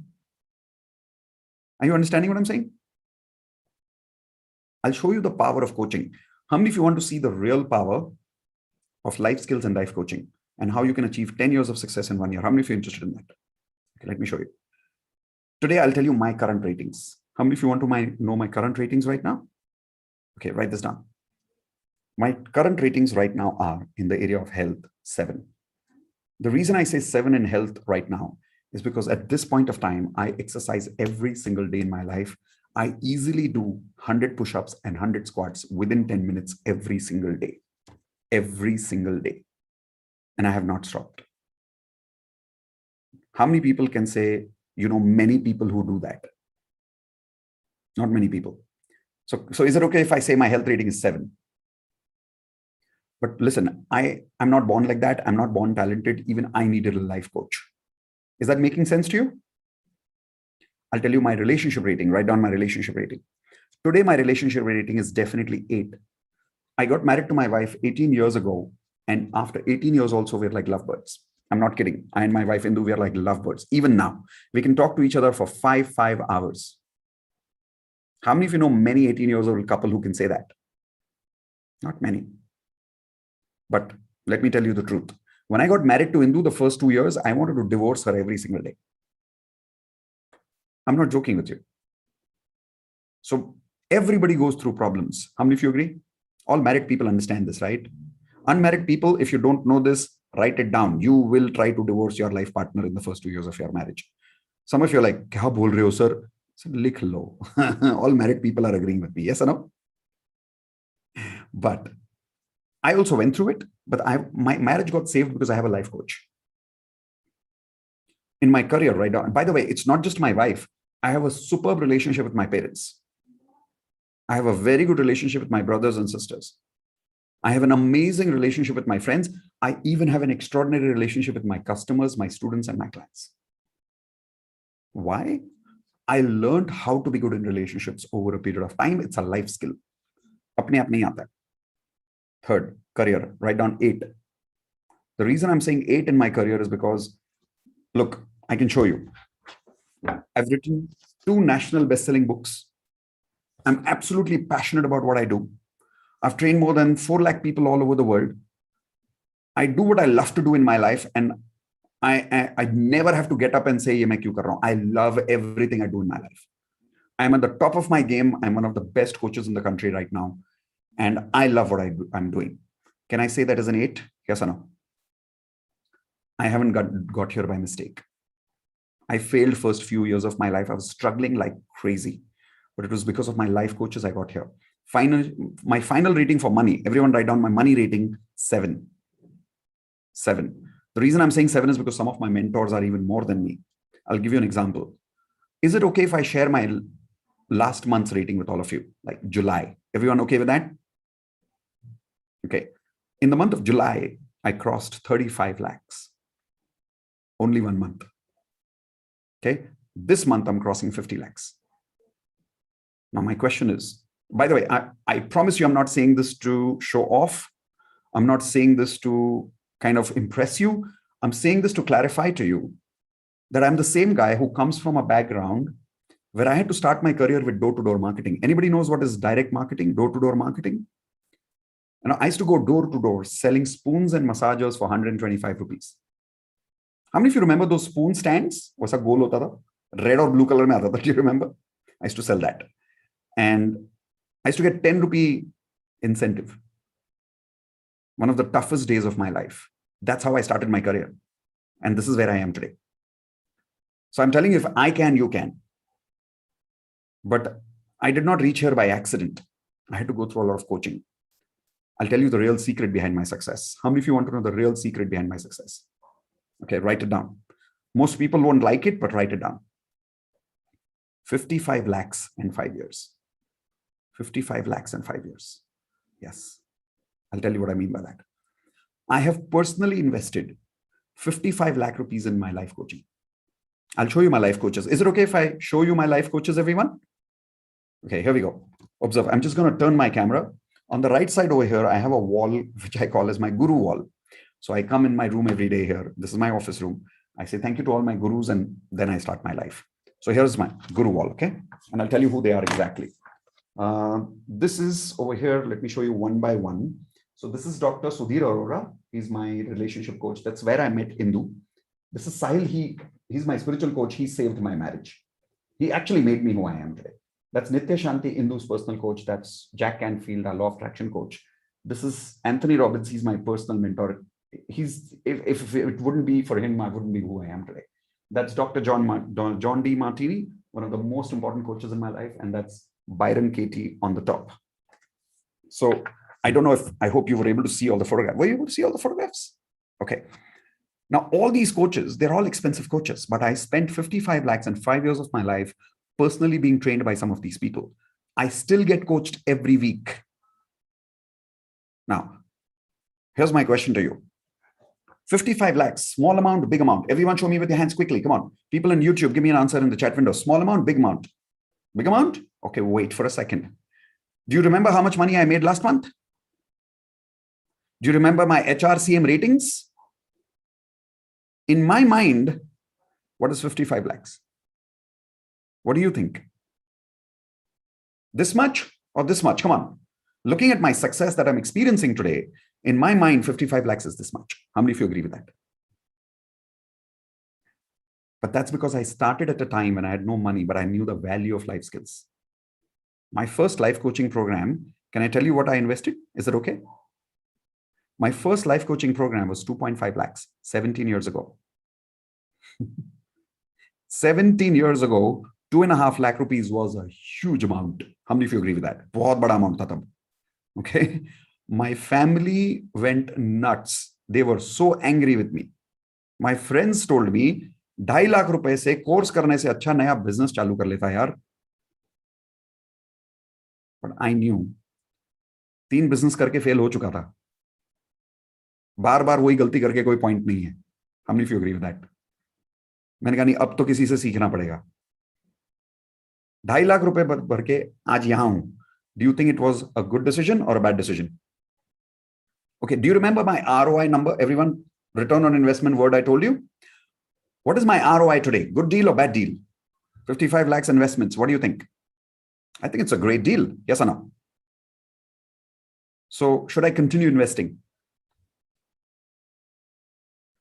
Are you understanding what I'm saying? I'll show you the power of coaching. How many of you want to see the real power of life skills and life coaching and how you can achieve 10 years of success in 1 year? How many of you are interested in that? Okay, let me show you. Today, I'll tell you my current ratings. How many of you want to know my current ratings right now? Okay, write this down. My current ratings right now are in the area of health, 7. The reason I say 7 in health right now is because at this point of time, I exercise every single day in my life. I easily do 100 push-ups and 100 squats within 10 minutes every single day. Every single day. And I have not stopped. How many people can say, you know, many people who do that? Not many people. So is it okay if I say my health rating is 7? But listen, I'm not born like that. I'm not born talented. Even I needed a life coach. Is that making sense to you? I'll tell you my relationship rating. Write down my relationship rating. Today, my relationship rating is definitely 8. I got married to my wife 18 years ago. And after 18 years also, we're like lovebirds. I'm not kidding. I and my wife Indu, we are like lovebirds. Even now, we can talk to each other for 5 hours. How many of you know many 18 years old couple who can say that? Not many. But let me tell you the truth. When I got married to Indu the first 2 years, I wanted to divorce her every single day. I'm not joking with you. So everybody goes through problems. How many of you agree? All married people understand this, right? Unmarried people, if you don't know this, write it down. You will try to divorce your life partner in the first 2 years of your marriage. Some of you are like, kya bol rahe ho, sir? So, likh lo. All married people are agreeing with me. Yes or no? But I also went through it, but my marriage got saved because I have a life coach. In my career right now, and by the way, it's not just my wife. I have a superb relationship with my parents. I have a very good relationship with my brothers and sisters. I have an amazing relationship with my friends. I even have an extraordinary relationship with my customers, my students, and my clients. Why? I learned how to be good in relationships over a period of time. It's a life skill. Apne aap nahi aata. Third, career. Write down 8. The reason I'm saying 8 in my career is because, look, I can show you. I've written 2 national best-selling books. I'm absolutely passionate about what I do. I've trained more than 4 lakh people all over the world. I do what I love to do in my life, and I never have to get up and say, "Ye main kyun kar raha hu?" I love everything I do in my life. I'm at the top of my game. I'm one of the best coaches in the country right now, and I love what I'm doing. Can I say that as an 8? Yes or no? I haven't got here by mistake. I failed first few years of my life. I was struggling like crazy, but it was because of my life coaches I got here. My final rating for money, everyone write down my money rating, 7. 7. The reason I'm saying 7 is because some of my mentors are even more than me. I'll give you an example. Is it okay if I share my last month's rating with all of you? Like July. Everyone okay with that? Okay. In the month of July, I crossed 35 lakhs. Only 1 month. Okay. This month, I'm crossing 50 lakhs. Now, my question is, by the way, I promise you, I'm not saying this to show off. I'm not saying this to kind of impress you. I'm saying this to clarify to you that I'm the same guy who comes from a background where I had to start my career with door-to-door marketing. Anybody knows what is direct marketing, door-to-door marketing? And I used to go door-to-door selling spoons and massagers for 125 rupees. How many of you remember those spoon stands? Wasa goal hota tha? Red or blue color mein aata tha. Do you remember? I used to sell that. And I used to get 10 rupee incentive. One of the toughest days of my life. That's how I started my career. And this is where I am today. So I'm telling you, if I can, you can. But I did not reach here by accident. I had to go through a lot of coaching. I'll tell you the real secret behind my success. How many of you want to know the real secret behind my success? Okay, write it down. Most people won't like it, but write it down. 55 lakhs in 5 years. 55 lakhs in 5 years. Yes. I'll tell you what I mean by that. I have personally invested 55 lakh rupees in my life coaching. I'll show you my life coaches. Is it okay if I show you my life coaches, everyone? Okay, here we go. Observe. I'm just going to turn my camera. On the right side over here, I have a wall, which I call as my guru wall. So I come in my room every day here. This is my office room. I say thank you to all my gurus, and then I start my life. So here's my guru wall, okay? And I'll tell you who they are exactly. This is over here. Let me show you one by one. So this is Dr. Sudhir Arora. He's my relationship coach. That's where I met Indu. This is Sahil. He's my spiritual coach. He saved my marriage. He actually made me who I am today. That's Nitya Shanti, Indu's personal coach. That's Jack Canfield, our law of attraction coach. This is Anthony Robbins. He's my personal mentor. If it wouldn't be for him, I wouldn't be who I am today. That's Dr. John D. Martini, one of the most important coaches in my life. And that's Byron Katie on the top. So I don't know if, I hope you were able to see all the photographs. Were you able to see all the photographs? Okay. Now, all these coaches, they're all expensive coaches, but I spent 55 lakhs in 5 years of my life personally being trained by some of these people. I still get coached every week. Now, here's my question to you. 55 lakhs, small amount, big amount. Everyone show me with your hands quickly. Come on. People on YouTube, give me an answer in the chat window. Small amount, big amount. Big amount? Okay, wait for a second. Do you remember how much money I made last month? Do you remember my HRCM ratings? In my mind, what is 55 lakhs? What do you think? This much or this much? Come on. Looking at my success that I'm experiencing today, in my mind, 55 lakhs is this much. How many of you agree with that? But that's because I started at a time when I had no money, but I knew the value of life skills. My first life coaching program, can I tell you what I invested? Is it okay? My first life coaching program was 2.5 lakhs, 17 years ago. 17 years ago, 2.5 lakh rupees was a huge amount. How many of you agree with that? बहुत बड़ा amount था तब. Okay. My family went nuts. They were so angry with me. My friends told me, 2.5 lakh रुपए से course करने से अच्छा नया बिजनेस चालू कर लेता यार. But I knew 3 बिजनेस करके फेल हो चुका था. बार बार वही गलती करके कोई पॉइंट नहीं है. How many of you agree with that? मैंने कहा नहीं, अब तो किसी से सीखना पड़ेगा. 2.5 लाख रुपए भर के आज यहां हूं. Do you think it was a good decision or a bad decision? Okay, do you remember my ROI number? Everyone, return on investment word I told you? What is my ROI today? Good deal or bad deal? 55 lakhs investments. What do you think? I think it's a great deal. Yes or no? So should I continue investing?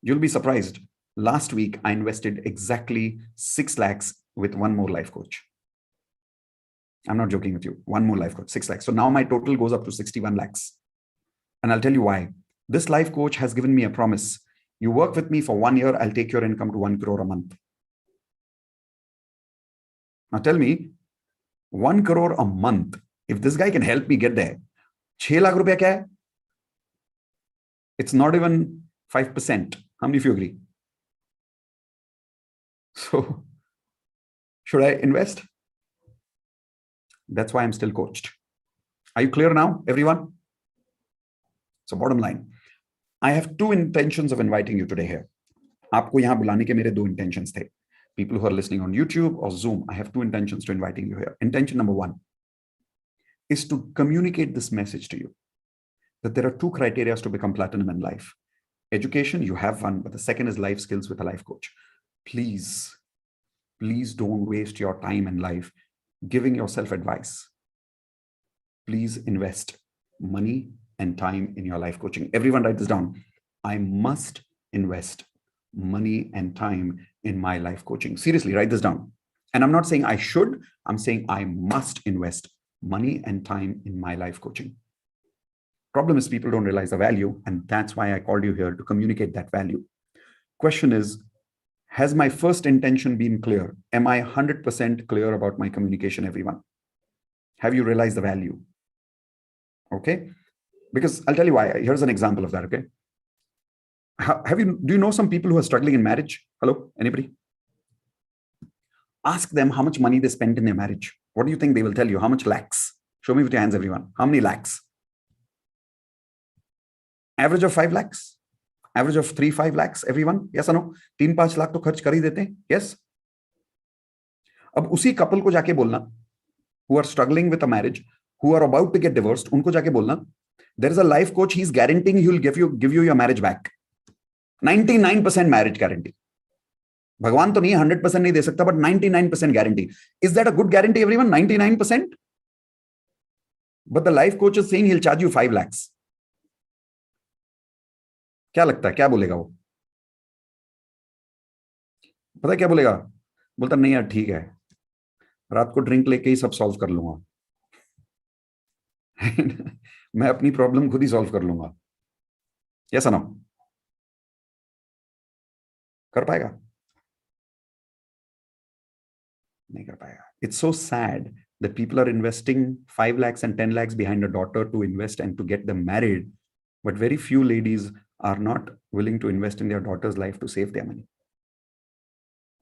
You'll be surprised. Last week, I invested exactly 6 lakhs with one more life coach. I'm not joking with you. One more life coach, 6 lakhs. So now my total goes up to 61 lakhs. And I'll tell you why. This life coach has given me a promise. You work with me for 1 year, I'll take your income to 1 crore a month. Now tell me, 1 crore a month, if this guy can help me get there, 6 lakh rupiya kya hai? It's not even 5%. How many of you agree? So, should I invest? That's why I'm still coached. Are you clear now, everyone? So bottom line, I have 2 intentions of inviting you today here. आपको यहाँ बुलाने के मेरे 2 intentions थे. People who are listening on YouTube or Zoom, I have 2 intentions to inviting you here. Intention number 1 is to communicate this message to you, that there are 2 criteria to become platinum in life. Education, you have one, but the second is life skills with a life coach. Please, please don't waste your time in life giving yourself advice. Please invest money and time in your life coaching. Everyone write this down. I must invest money and time in my life coaching. Seriously, write this down. And I'm not saying I should, I'm saying I must invest money and time in my life coaching. Problem is people don't realize the value, and that's why I called you here to communicate that value. Question is, has my first intention been clear? Am I 100% clear about my communication, everyone? Have you realized the value? Okay. Because I'll tell you why. Here's an example of that, okay? Do you know some people who are struggling in marriage? Hello, anybody? Ask them how much money they spent in their marriage. What do you think they will tell you? How much lakhs? Show me with your hands, everyone. How many lakhs? Average of 5 lakhs? Average of 3-5 lakhs, everyone? Yes or no? 3-5 lakh तो खर्च कर ही देते हैं. Yes? अब उसी couple को जाके बोलना, who are struggling with a marriage, who are about to get divorced, उनको जाके बोलना, there is a life coach, he's guaranteeing he will give you your marriage back. 99% marriage guarantee. भगवान तो नहीं 100% नहीं दे सकता, but 99% guarantee. Is that a good guarantee, everyone? 99%? But the life coach is saying he'll charge you 5 lakhs. क्या लगता है, क्या बोलेगा वो? पता है क्या बोलेगा? बोलता नहीं यार ठीक है, रात को ड्रिंक लेके ही सब सॉल्व कर लूंगा. मैं अपनी प्रॉब्लम खुद ही सॉल्व कर लूंगा. Yes or no? कर पाएगा? नहीं कर पाएगा. It's so sad that people are investing 5 lakhs and 10 lakhs behind a daughter to invest and to get them married, but very few ladies are not willing to invest in their daughter's life to save their money.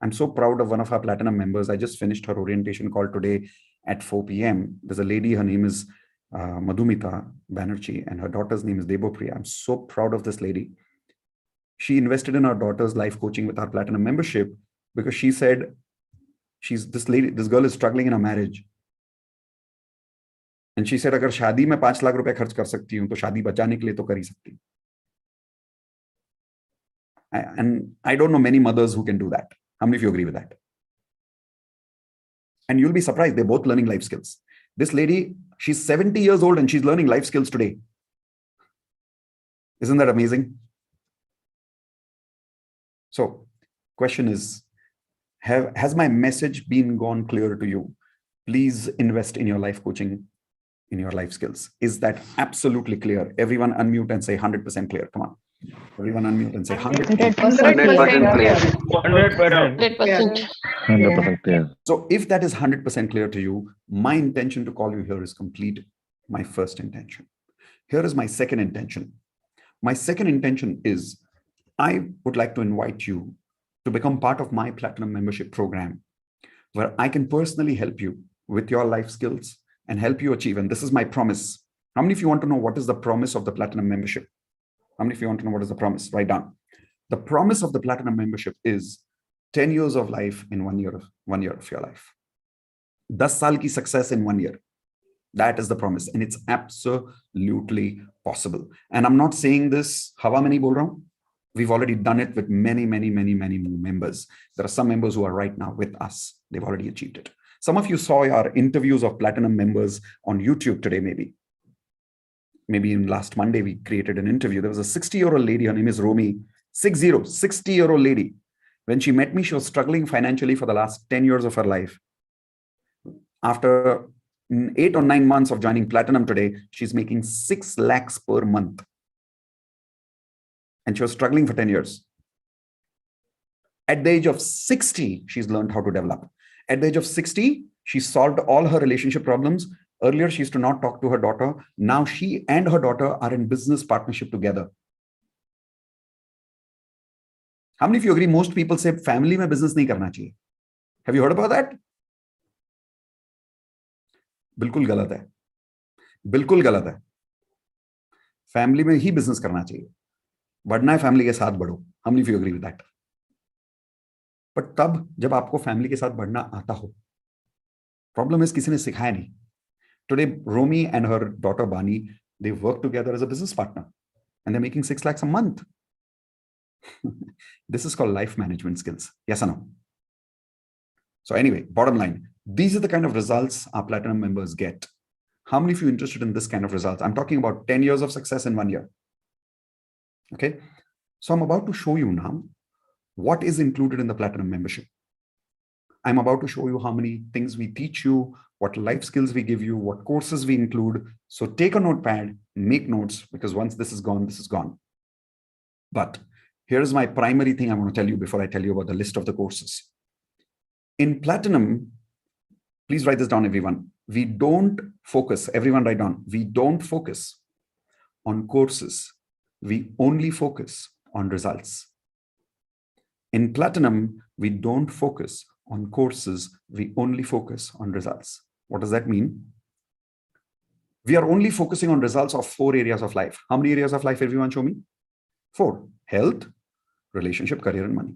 I'm so proud of one of our platinum members. I just finished her orientation call today at 4 p.m. There's a lady, her name is Madhumita Banerjee, and her daughter's name is Debopriya. I'm so proud of this lady. She invested in her daughter's life coaching with our platinum membership because she said, this girl is struggling in a marriage. And she said, अगर शादी में 5 लाख रुपए खर्च कर सकती हूँ, तो शादी बचाने के लिए तो कर ही सकती हूँ. And I don't know many mothers who can do that. How many of you agree with that? And you'll be surprised, they're both learning life skills. This lady, she's 70 years old and she's learning life skills today. Isn't that amazing? So, question is, has my message been gone clear to you? Please invest in your life coaching, in your life skills. Is that absolutely clear? Everyone unmute and say 100% clear. Come on. Everyone unmute and say 100%. 100% clear. 100%. 100% clear. So if that is 100% clear to you, my intention to call you here is complete. My first intention. Here is my second intention. My second intention is I would like to invite you to become part of my platinum membership program, where I can personally help you with your life skills and help you achieve. And this is my promise. How many of you want to know what is the promise of the platinum membership? How many of you want to know what is the promise? Write down. The promise of the platinum membership is 10 years of life in 1 year of your life. 10 saal ki success in 1 year. That is the promise. And it's absolutely possible. And I'm not saying this, hawa mein nahi bol raha hu. We've already done it with many members. There are some members who are right now with us. They've already achieved it. Some of you saw our interviews of platinum members on YouTube today, maybe. Maybe in last Monday, we created an interview. There was a 60-year-old lady. Her name is Romy. 60-year-old lady. When she met me, she was struggling financially for the last 10 years of her life. After 8 or 9 months of joining Platinum today, she's making 6 lakhs per month. And she was struggling for 10 years. At the age of 60, she's learned how to develop. At the age of 60, she solved all her relationship problems. Earlier, she used to not talk to her daughter. Now she and her daughter are in business partnership together. How many of you agree? Most people say family mein business nahi karna chahiye. Have you heard about that? बिल्कुल गलत है. बिल्कुल गलत है. Family में ही business करना चाहिए. बढ़ना है फैमिली के साथ बढ़ो. How many of you agree with that? But तब जब आपको फैमिली के साथ बढ़ना आता हो, प्रॉब्लम इस किसी ने सिखाया नहीं. Today, Romy and her daughter Bani, they work together as a business partner, and they're making 6 lakhs a month. This is called life management skills. Yes or no? So anyway, bottom line, these are the kind of results our platinum members get. How many of you are interested in this kind of results? I'm talking about 10 years of success in 1 year. Okay. So I'm about to show you now what is included in the platinum membership. I'm about to show you how many things we teach you, what life skills we give you, what courses we include. So take a notepad, make notes, because once this is gone, this is gone. But here's my primary thing I want to tell you before I tell you about the list of the courses. In Platinum, please write this down, everyone. We don't focus, everyone write down, we don't focus on courses. We only focus on results. In Platinum, we don't focus on courses. We only focus on results. What does that mean? We are only focusing on results of 4 areas of life. How many areas of life, everyone show me? 4. Health, relationship, career, and money.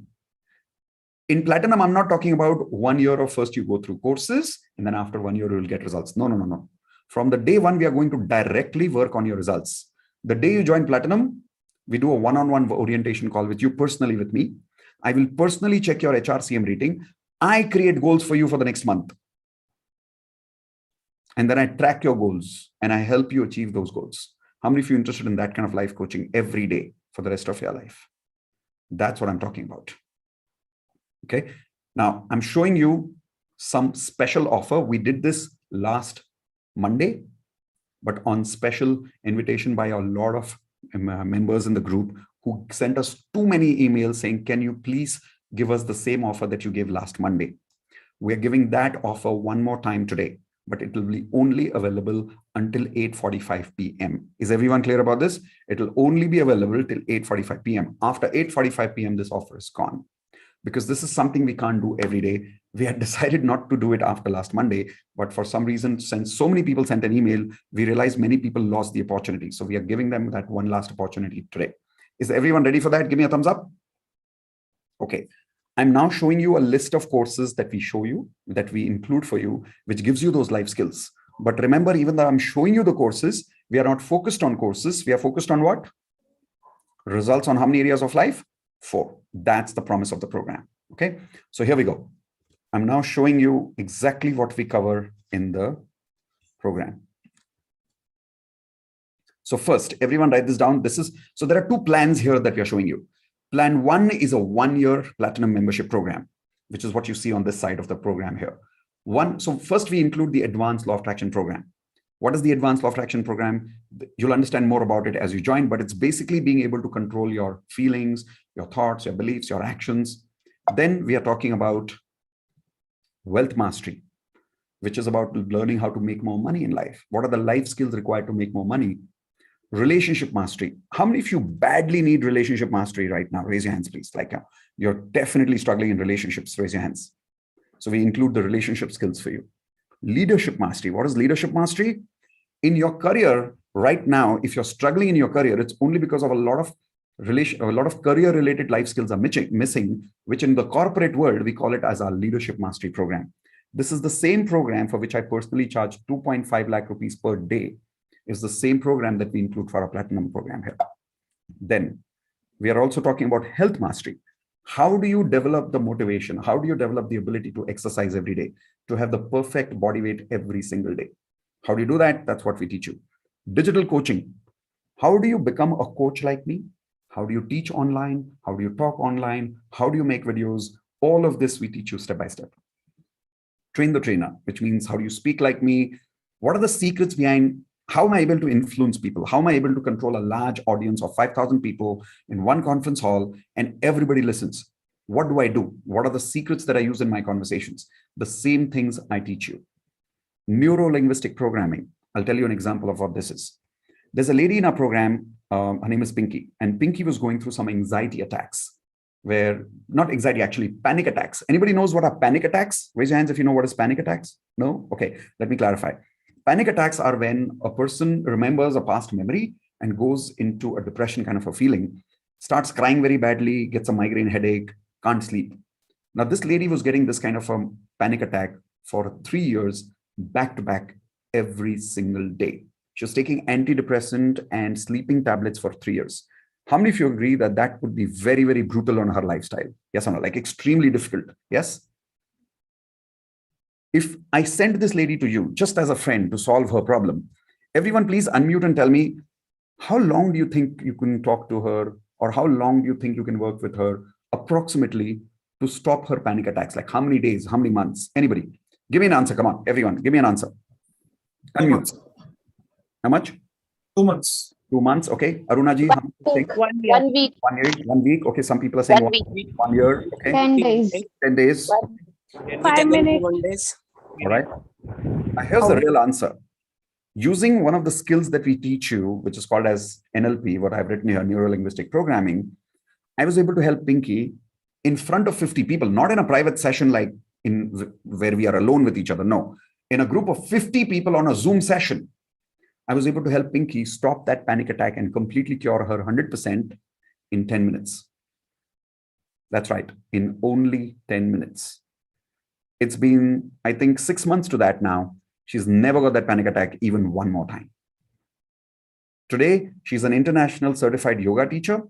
In Platinum, I'm not talking about 1 year of first you go through courses, and then after 1 year, you will get results. No. From the day one, we are going to directly work on your results. The day you join Platinum, we do a one-on-one orientation call with you personally with me. I will personally check your HRCM rating. I create goals for you for the next month. And then I track your goals and I help you achieve those goals. How many of you are interested in that kind of life coaching every day for the rest of your life? That's what I'm talking about. Okay. Now I'm showing you some special offer. We did this last Monday, but on special invitation by a lot of members in the group who sent us too many emails saying, can you please give us the same offer that you gave last Monday? We're giving that offer one more time today, but it will be only available until 8:45 p.m. Is everyone clear about this? It will only be available till 8:45 p.m. After 8:45 p.m., this offer is gone. Because this is something we can't do every day. We had decided not to do it after last Monday, but for some reason, since so many people sent an email, we realized many people lost the opportunity. So we are giving them that one last opportunity today. Is everyone ready for that? Give me a thumbs up. Okay. I'm now showing you a list of courses that we include for you, which gives you those life skills. But remember, even though I'm showing you the courses, we are not focused on courses. We are focused on what? Results on how many areas of life? 4. That's the promise of the program. Okay. So here we go. I'm now showing you exactly what we cover in the program. So first, everyone write this down. So there are 2 plans here that we are showing you. Plan 1 is a 1-year platinum membership program, which is what you see on this side of the program here. So first we include the advanced law of attraction program. What is the advanced law of attraction program? You'll understand more about it as you join, but it's basically being able to control your feelings, your thoughts, your beliefs, your actions. Then we are talking about wealth mastery, which is about learning how to make more money in life. What are the life skills required to make more money? Relationship mastery. How many of you badly need relationship mastery right now? Raise your hands, please. Like you're definitely struggling in relationships. Raise your hands. So we include the relationship skills for you. Leadership mastery. What is leadership mastery? In your career right now, if you're struggling in your career, it's only because of a lot of career-related life skills are missing, which in the corporate world, we call it as our leadership mastery program. This is the same program for which I personally charge 2.5 lakh rupees per day. Is the same program that we include for our platinum program here. Then we are also talking about health mastery. How do you develop the motivation? How do you develop the ability to exercise every day, to have the perfect body weight every single day? How do you do that? That's what we teach you. Digital coaching. How do you become a coach like me? How do you teach online? How do you talk online? How do you make videos? All of this we teach you step by step. Train the trainer, which means how do you speak like me? What are the secrets behind how am I able to influence people? How am I able to control a large audience of 5,000 people in one conference hall and everybody listens? What do I do? What are the secrets that I use in my conversations? The same things I teach you. Neuro-linguistic programming. I'll tell you an example of what this is. There's a lady in our program, her name is Pinky, and Pinky was going through some anxiety attacks not anxiety, actually panic attacks. Anybody knows what are panic attacks? Raise your hands if you know what is panic attacks. No? Okay, let me clarify. Panic attacks are when a person remembers a past memory and goes into a depression kind of a feeling, starts crying very badly, gets a migraine headache, can't sleep. Now, this lady was getting this kind of a panic attack for 3 years, back to back, every single day. She was taking antidepressant and sleeping tablets for 3 years. How many of you agree that that would be very, very brutal on her lifestyle? Yes or no? Like extremely difficult. Yes? If I send this lady to you just as a friend to solve her problem, everyone please unmute and tell me, how long do you think you can talk to her, or how long do you think you can work with her approximately to stop her panic attacks? Like how many days, how many months? Anybody? Give me an answer. Come on, everyone, give me an answer. Unmute. How much? 2 months. 2 months. Okay. Aruna ji, 1 year. 1 week. 1 year, 1 week. Okay. Some people are saying 1 week. 1 year. Okay. 10 days. 10 days. 5 minutes. All right. Now, here's the real answer. Using one of the skills that we teach you, which is called as NLP, what I've written here, neuro-linguistic programming, I was able to help Pinky in front of 50 people, not in a private session like where we are alone with each other. No, in a group of 50 people on a Zoom session, I was able to help Pinky stop that panic attack and completely cure her 100% in 10 minutes. That's right, in only 10 minutes. It's been, I think, 6 months to that now. She's never got that panic attack even one more time. Today, she's an international certified yoga teacher.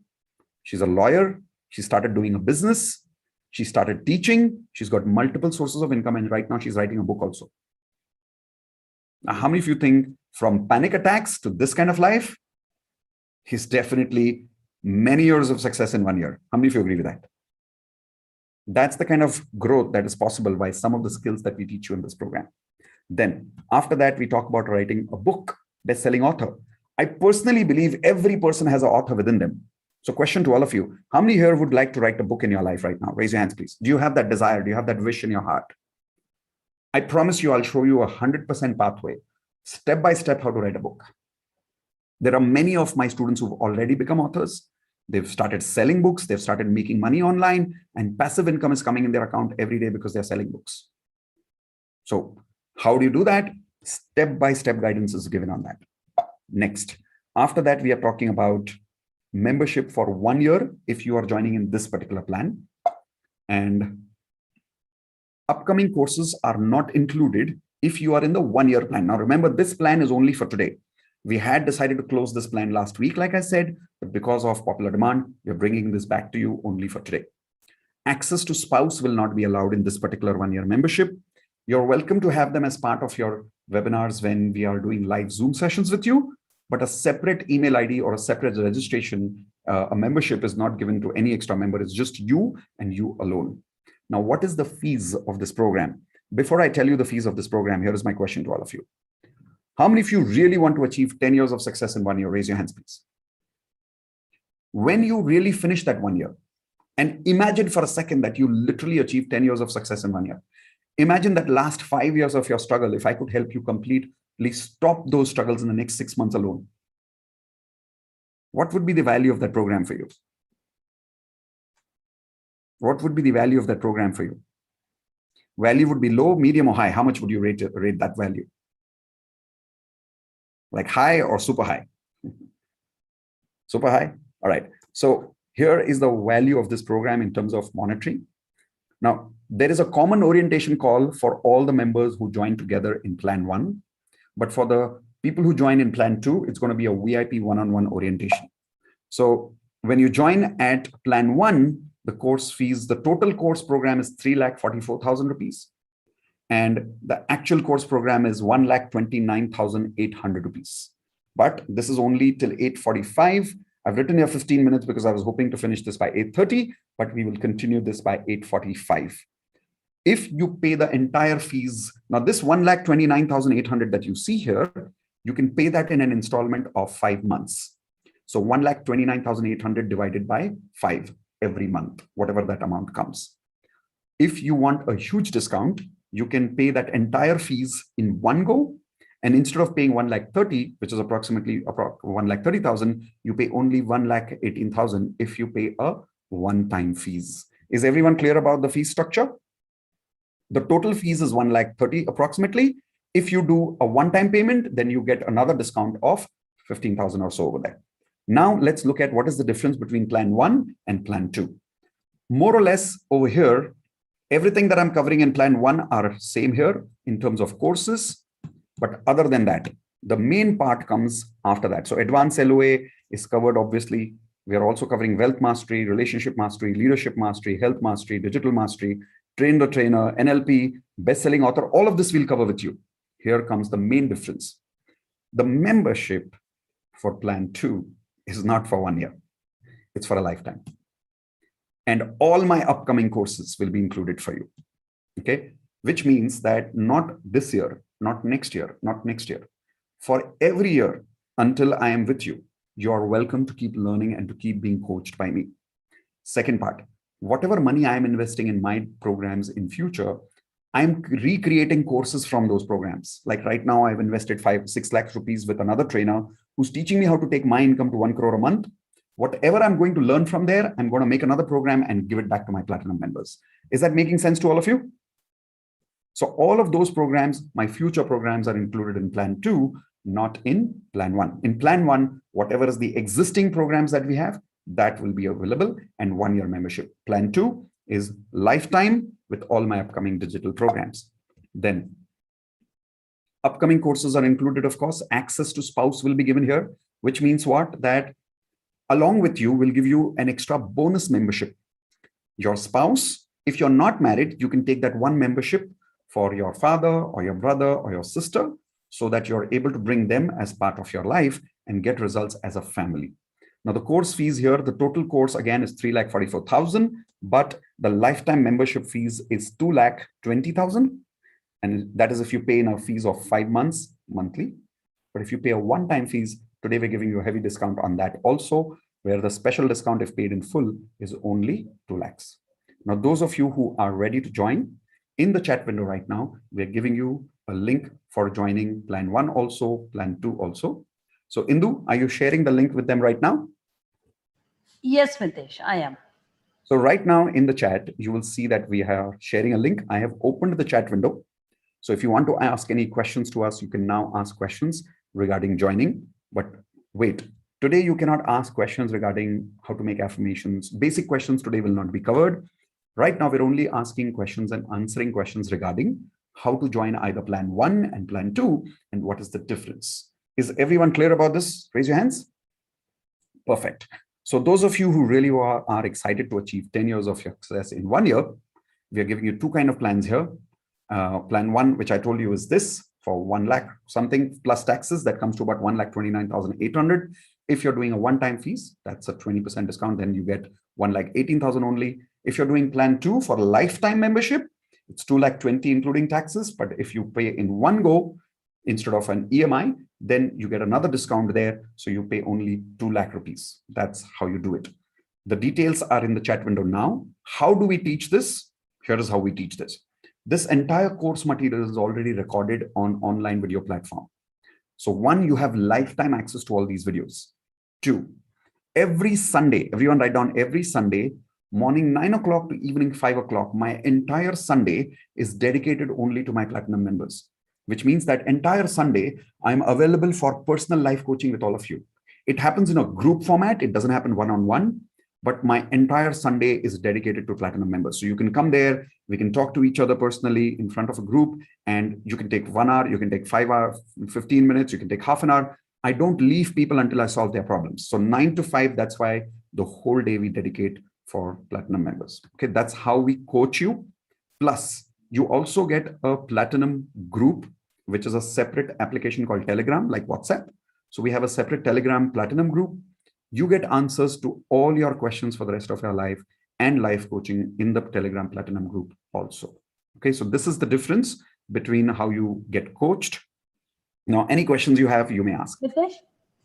She's a lawyer. She started doing a business. She started teaching. She's got multiple sources of income. And right now she's writing a book also. Now, how many of you think from panic attacks to this kind of life, he's definitely many years of success in 1 year? How many of you agree with that? That's the kind of growth that is possible by some of the skills that we teach you in this program. Then after that, we talk about writing a book, best-selling author. I personally believe every person has an author within them. So question to all of you, how many here would like to write a book in your life right now? Raise your hands, please. Do you have that desire? Do you have that wish in your heart? I promise you, I'll show you 100% pathway, step by step, how to write a book. There are many of my students who've already become authors. They've started selling books. They've started making money online, and passive income is coming in their account every day because they're selling books. So how do you do that? Step-by-step guidance is given on that. Next, after that, we are talking about membership for 1 year if you are joining in this particular plan. And upcoming courses are not included if you are in the 1 year plan. Now, remember, this plan is only for today. We had decided to close this plan last week, like I said, but because of popular demand, we're bringing this back to you only for today. Access to spouse will not be allowed in this particular 1 year membership. You're welcome to have them as part of your webinars when we are doing live Zoom sessions with you, but a separate email ID or a separate registration, a membership is not given to any extra member. It's just you and you alone. Now, what is the fees of this program? Before I tell you the fees of this program, here is my question to all of you. How many of you really want to achieve 10 years of success in 1 year? Raise your hands, please. When you really finish that 1 year, and imagine for a second that you literally achieved 10 years of success in 1 year. Imagine that last 5 years of your struggle, if I could help you complete, please stop those struggles in the next 6 months alone. What would be the value of that program for you? What would be the value of that program for you? Value would be low, medium, or high. How much would you rate that value? Like high or super high? Super high? All right. So here is the value of this program in terms of monetary. Now, there is a common orientation call for all the members who join together in Plan 1. But for the people who join in Plan 2, it's going to be a VIP one-on-one orientation. So when you join at Plan 1, the course fees, the total course program is 3,44,000 rupees. And the actual course program is 1,29,800 rupees. But this is only till 8:45. I've written here 15 minutes because I was hoping to finish this by 8:30, but we will continue this by 8:45. If you pay the entire fees, now this 1,29,800 that you see here, you can pay that in an installment of 5 months. So 1,29,800 divided by 5 every month, whatever that amount comes. If you want a huge discount, you can pay that entire fees in one go. And instead of paying 1,30,000, which is approximately 1,30,000, you pay only 1,18,000 if you pay a one-time fees. Is everyone clear about the fee structure? The total fees is 1,30,000 approximately. If you do a one-time payment, then you get another discount of 15,000 or so over there. Now let's look at what is the difference between Plan 1 and Plan 2. More or less over here, everything that I'm covering in Plan 1 are same here in terms of courses. But other than that, the main part comes after that. So advanced LOA is covered, obviously. We are also covering wealth mastery, relationship mastery, leadership mastery, health mastery, digital mastery, train the trainer, NLP, best-selling author. All of this we'll cover with you. Here comes the main difference. The membership for Plan 2 is not for 1 year. It's for a lifetime. And all my upcoming courses will be included for you. Okay? Which means that not this year, not next year, not next year. For every year until I am with you, you are welcome to keep learning and to keep being coached by me. Second part, whatever money I am investing in my programs in future, I'm recreating courses from those programs. Like right now, I've invested 5-6 lakhs rupees with another trainer who's teaching me how to take my income to 1 crore a month. Whatever I'm going to learn from there, I'm going to make another program and give it back to my platinum members. Is that making sense to all of you? So all of those programs, my future programs, are included in Plan 2, not in Plan 1. In Plan 1, whatever is the existing programs that we have, that will be available, and 1 year membership. Plan 2 is lifetime with all my upcoming digital programs. Then upcoming courses are included, of course. Access to spouse will be given here, which means what? That along with you, we'll give you an extra bonus membership. Your spouse, if you're not married, you can take that one membership for your father or your brother or your sister, so that you're able to bring them as part of your life and get results as a family. Now, the course fees here, the total course again is 3,44,000, but the lifetime membership fees is 2,20,000. And that is if you pay in a fees of 5 months monthly. But if you pay a one-time fees, today we're giving you a heavy discount on that also, where the special discount if paid in full is only 2 lakhs. Now, those of you who are ready to join, in the chat window right now, we're giving you a link for joining Plan 1 also, Plan 2 also. So Indu, are you sharing the link with them right now? Yes, Mitesh, I am. So right now in the chat, you will see that we are sharing a link. I have opened the chat window. So if you want to ask any questions to us, you can now ask questions regarding joining. But wait, Today, you cannot ask questions regarding how to make affirmations. Basic questions today will not be covered. Right now, we're only asking questions and answering questions regarding how to join either plan 1 and plan 2 and what is the difference. Is everyone clear about this? Raise your hands. Perfect. So those of you who really are excited to achieve 10 years of success in 1 year, we are giving you two kind of plans here. Plan 1, which I told you, is this for 1 lakh something plus taxes. That comes to about 1,29,800. If you're doing a one-time fees, that's a 20% discount. Then you get 1,18,000 only. If you're doing plan 2 for a lifetime membership, it's 2,20,000 including taxes. But if you pay in one go instead of an EMI, then you get another discount there. So you pay only 2 lakh rupees. That's how you do it. The details are in the chat window now. How do we teach this? Here is how we teach this. This entire course material is already recorded on online video platform. So 1, you have lifetime access to all these videos. 2, every Sunday, everyone write down, every Sunday, morning 9 o'clock to evening 5 o'clock, my entire Sunday is dedicated only to my platinum members, which means that entire Sunday, I'm available for personal life coaching with all of you. It happens in a group format. It doesn't happen one-on-one, but my entire Sunday is dedicated to platinum members. So you can come there, we can talk to each other personally in front of a group, and you can take 1 hour, you can take 5 hours, 15 minutes, you can take half an hour. I don't leave people until I solve their problems. So 9 to 5, that's why the whole day we dedicate for platinum members. Okay, that's how we coach you. Plus, you also get a platinum group, which is a separate application called Telegram, like WhatsApp. So we have a separate Telegram platinum group. You get answers to all your questions for the rest of your life and life coaching in the Telegram Platinum group also. Okay, so this is the difference between how you get coached. Now, any questions you have, you may ask. Mitesh,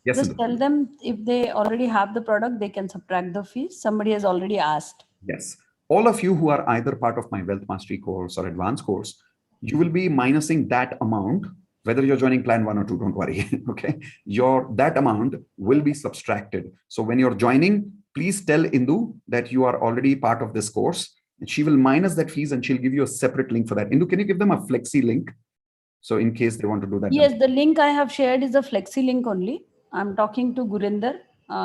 Yes, just tell them if they already have the product, they can subtract the fees. Somebody has already asked. Yes. All of you who are either part of my Wealth Mastery course or advanced course, you will be minusing that amount. Whether you're joining plan 1 or 2, don't worry. Okay, that amount will be subtracted. So when you're joining, please tell Indu that you are already part of this course, and she will minus that fees and she'll give you a separate link for that. Indu, can you give them a flexi link? So in case they want to do that. Yes, the link I have shared is a flexi link only. I'm talking to Gurinder.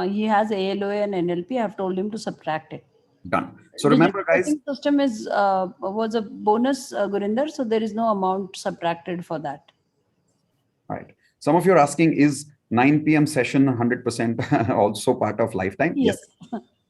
He has ALOA and NLP. I have told him to subtract it. Done. So remember, guys, system was a bonus, Gurinder. So there is no amount subtracted for that. Right. Some of you are asking, is 9 p.m. session 100% also part of lifetime? Yes.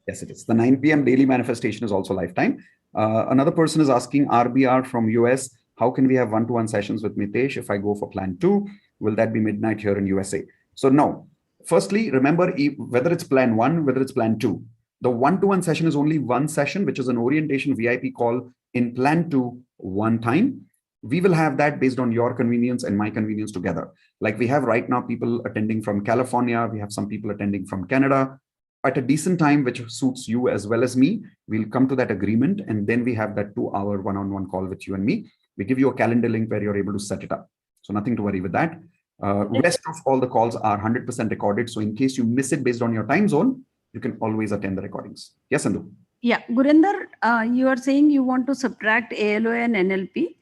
Yes, it is. The 9 p.m. daily manifestation is also lifetime. Another person is asking, RBR from US, how can we have one-to-one sessions with Mitesh if I go for plan 2? Will that be midnight here in USA? So no. Firstly, remember, whether it's plan 1, whether it's plan 2, the one-to-one session is only one session, which is an orientation VIP call in plan 2 one time. We will have that based on your convenience and my convenience together. Like we have right now people attending from California. We have some people attending from Canada. At a decent time, which suits you as well as me, we'll come to that agreement. And then we have that 2-hour one-on-one call with you and me. We give you a calendar link where you're able to set it up. So nothing to worry with that. Rest of all the calls are 100% recorded. So in case you miss it based on your time zone, you can always attend the recordings. Yes, Andu? Yeah, Gurinder, you are saying you want to subtract ALOA and NLP.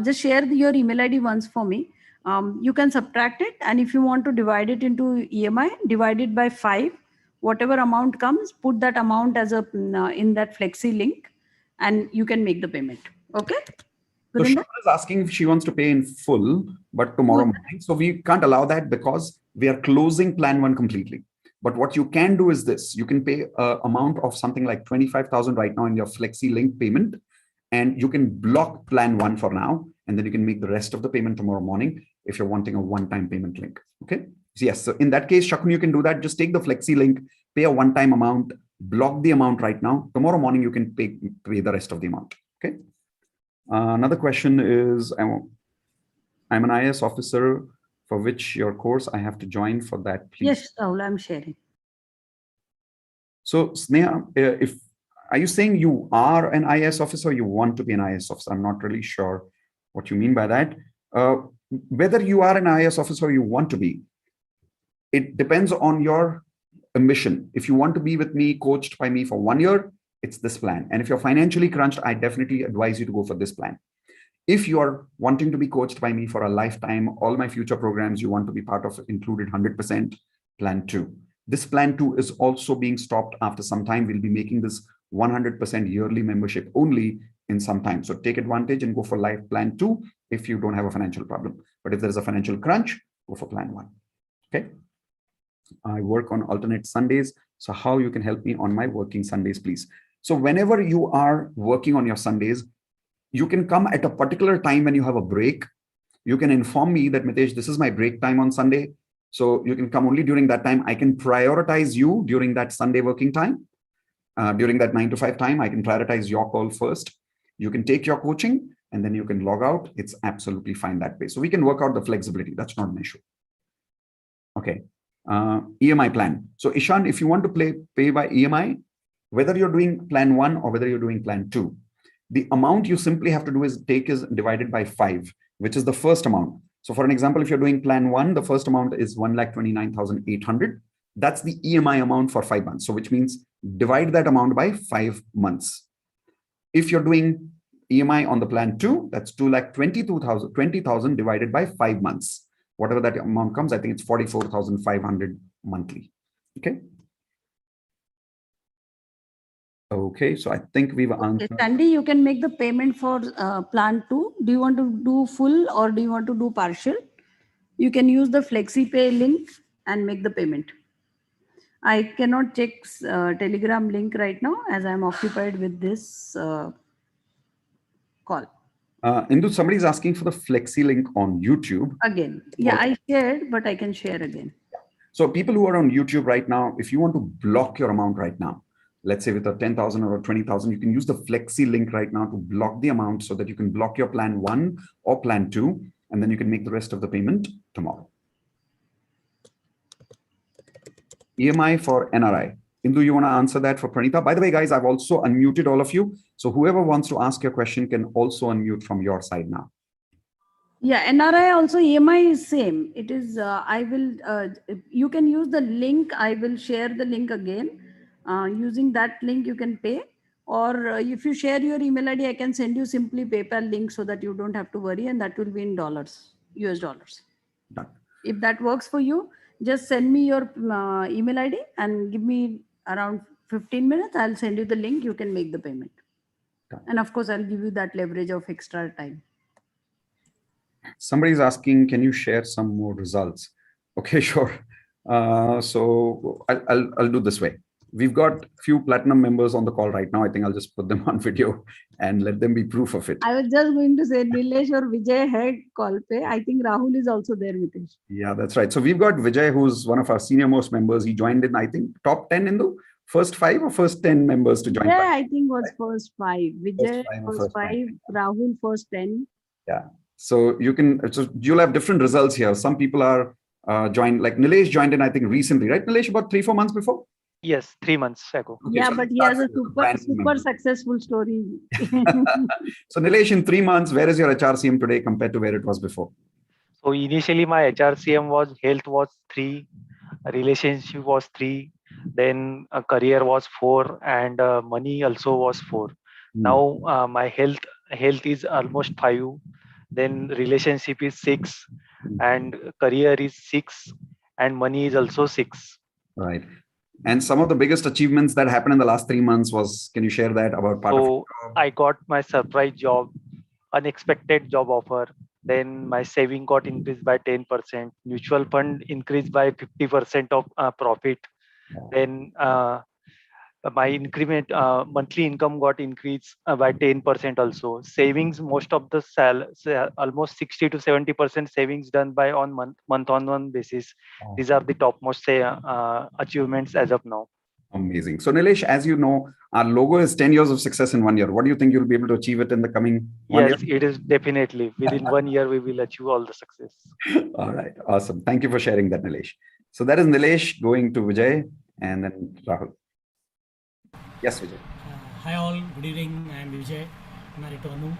Just share your email ID once for me. You can subtract it, and if you want to divide it into EMI, divide it by 5. Whatever amount comes, put that amount as a in that flexi link, and you can make the payment. Okay. So Shweta is asking if she wants to pay in full, but tomorrow morning. So we can't allow that because we are closing plan 1 completely. But what you can do is this: you can pay an amount of something like 25,000 right now in your flexi link payment. And you can block plan 1 for now, and then you can make the rest of the payment tomorrow morning if you're wanting a one-time payment link. Okay. So yes. So in that case, Shakun, you can do that. Just take the flexi link, pay a one-time amount, block the amount right now. Tomorrow morning, you can pay the rest of the amount. Okay. Another question is, I'm an IS officer for which your course I have to join for that, please. Yes, Rahul, I'm sharing. So Sneha, are you saying you are an IS officer or you want to be an IS officer? I'm not really sure what you mean by that. Whether you are an IS officer or you want to be, it depends on your ambition. If you want to be with me, coached by me for 1 year, it's this plan. And if you're financially crunched, I definitely advise you to go for this plan. If you're wanting to be coached by me for a lifetime, all my future programs, you want to be part of included 100%, plan 2. This plan 2 is also being stopped after some time. We'll be making this 100% yearly membership only in some time. So take advantage and go for life plan 2 if you don't have a financial problem. But if there is a financial crunch, go for plan 1. Okay. I work on alternate Sundays. So how you can help me on my working Sundays, please? So whenever you are working on your Sundays, you can come at a particular time when you have a break. You can inform me that, Mitesh, this is my break time on Sunday. So you can come only during that time. I can prioritize you during that Sunday working time. During that 9 to 5 time, I can prioritize your call first. You can take your coaching and then you can log out. It's absolutely fine that way. So we can work out the flexibility. That's not an issue. Okay. EMI plan. So Ishan, if you want to pay by EMI, whether you're doing plan 1 or whether you're doing plan 2, the amount you simply have to do is divided by 5, which is the first amount. So for an example, if you're doing plan 1, the first amount is 1,29,800. That's the EMI amount for 5 months. So which means divide that amount by 5 months. If you're doing EMI on the plan 2, that's 2,22,000 divided by 5 months. Whatever that amount comes, I think it's 44,500 monthly. Okay. Okay, so I think we've answered. Okay, Sandy, you can make the payment for plan 2. Do you want to do full or do you want to do partial? You can use the FlexiPay link and make the payment. I cannot check Telegram link right now as I'm occupied with this call. Indu, somebody's asking for the Flexi link on YouTube. Again, yeah, I shared, but I can share again. So people who are on YouTube right now, if you want to block your amount right now, let's say with a 10,000 or 20,000, you can use the Flexi link right now to block the amount so that you can block your plan 1 or plan 2, and then you can make the rest of the payment tomorrow. EMI for NRI. Indu, you want to answer that for Pranita? By the way, guys, I've also unmuted all of you. So whoever wants to ask your question can also unmute from your side now. Yeah, NRI also EMI is same. It is, you can use the link. I will share the link again. Using that link, you can pay. Or if you share your email ID, I can send you simply PayPal link so that you don't have to worry. And that will be in dollars, US dollars. Done. If that works for you, just send me your email ID and give me around 15 minutes. I'll send you the link. You can make the payment. Done. And of course, I'll give you that leverage of extra time. Somebody's asking, can you share some more results? Okay, sure. So I'll do this way. We've got few platinum members on the call right now. I think I'll just put them on video and let them be proof of it. I was just going to say Nilesh or Vijay had call pay. I think Rahul is also there, Mitesh. Yeah, that's right. So we've got Vijay, who's one of our senior most members. He joined in, I think, top 10 in the first 5 or first 10 members to join. Yeah, I think was first 5. Vijay first 5, Rahul first 10. Yeah. So you'll have different results here. Some people are joined, like Nilesh joined in, I think recently, right? Nilesh, about 3-4 months before? Yes, 3 months ago. Okay, yeah, so but he has a super successful story. So Nilesh, in 3 months, where is your HRCM today compared to where it was before? So initially my HRCM was health was 3, relationship was 3, then a career was 4, and money also was 4. Now my health is almost 5, then relationship is 6, and career is 6, and money is also 6. Right. And some of the biggest achievements that happened in the last 3 months was, can you share that about part of your job? I got my surprise job, unexpected job offer. Then my saving got increased by 10%. Mutual fund increased by 50% of profit. Then my increment, monthly income got increased by 10% also. Savings, most of the almost 60 to 70% savings done by on month-on-month basis. These are the topmost achievements as of now. Amazing. So Nilesh, as you know, our logo is 10 years of success in 1 year. What do you think you'll be able to achieve it in the coming 1 year? Yes, it is definitely. Within 1 year, we will achieve all the success. All right. Awesome. Thank you for sharing that, Nilesh. So that is Nilesh going to Vijay and then Rahul. Yes, Vijay. Hi all, good evening. I am Vijay, married to Anu.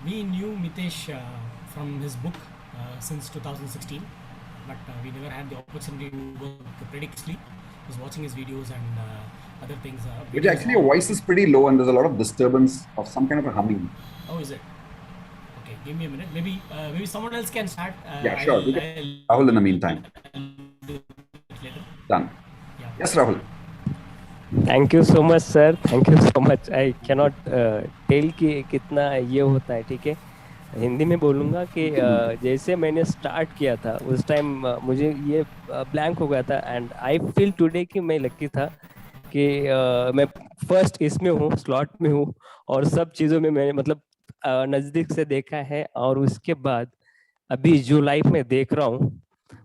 We knew Mitesh from his book since 2016, but we never had the opportunity to work previously. I was watching his videos and other things. Vijay, actually your voice is pretty low and there's a lot of disturbance of some kind of a humming. Oh, is it? Okay, give me a minute. Maybe someone else can start. Yeah, sure. Rahul in the meantime. I'll do it later. Done. Yeah. Yes, Rahul. Thank you so much sir, thank you so much. I cannot tell कि कितना ये होता है. ठीक है, हिंदी में बोलूँगा कि जैसे मैंने स्टार्ट किया था उस टाइम मुझे ये ब्लैंक हो गया था. एंड आई फील टुडे कि मैं लकी था कि मैं फर्स्ट इसमें हूँ, स्लॉट में हूँ, और सब चीज़ों में मैंने मतलब नज़दीक से देखा है. और उसके बाद अभी जो लाइफ में देख रहा हूँ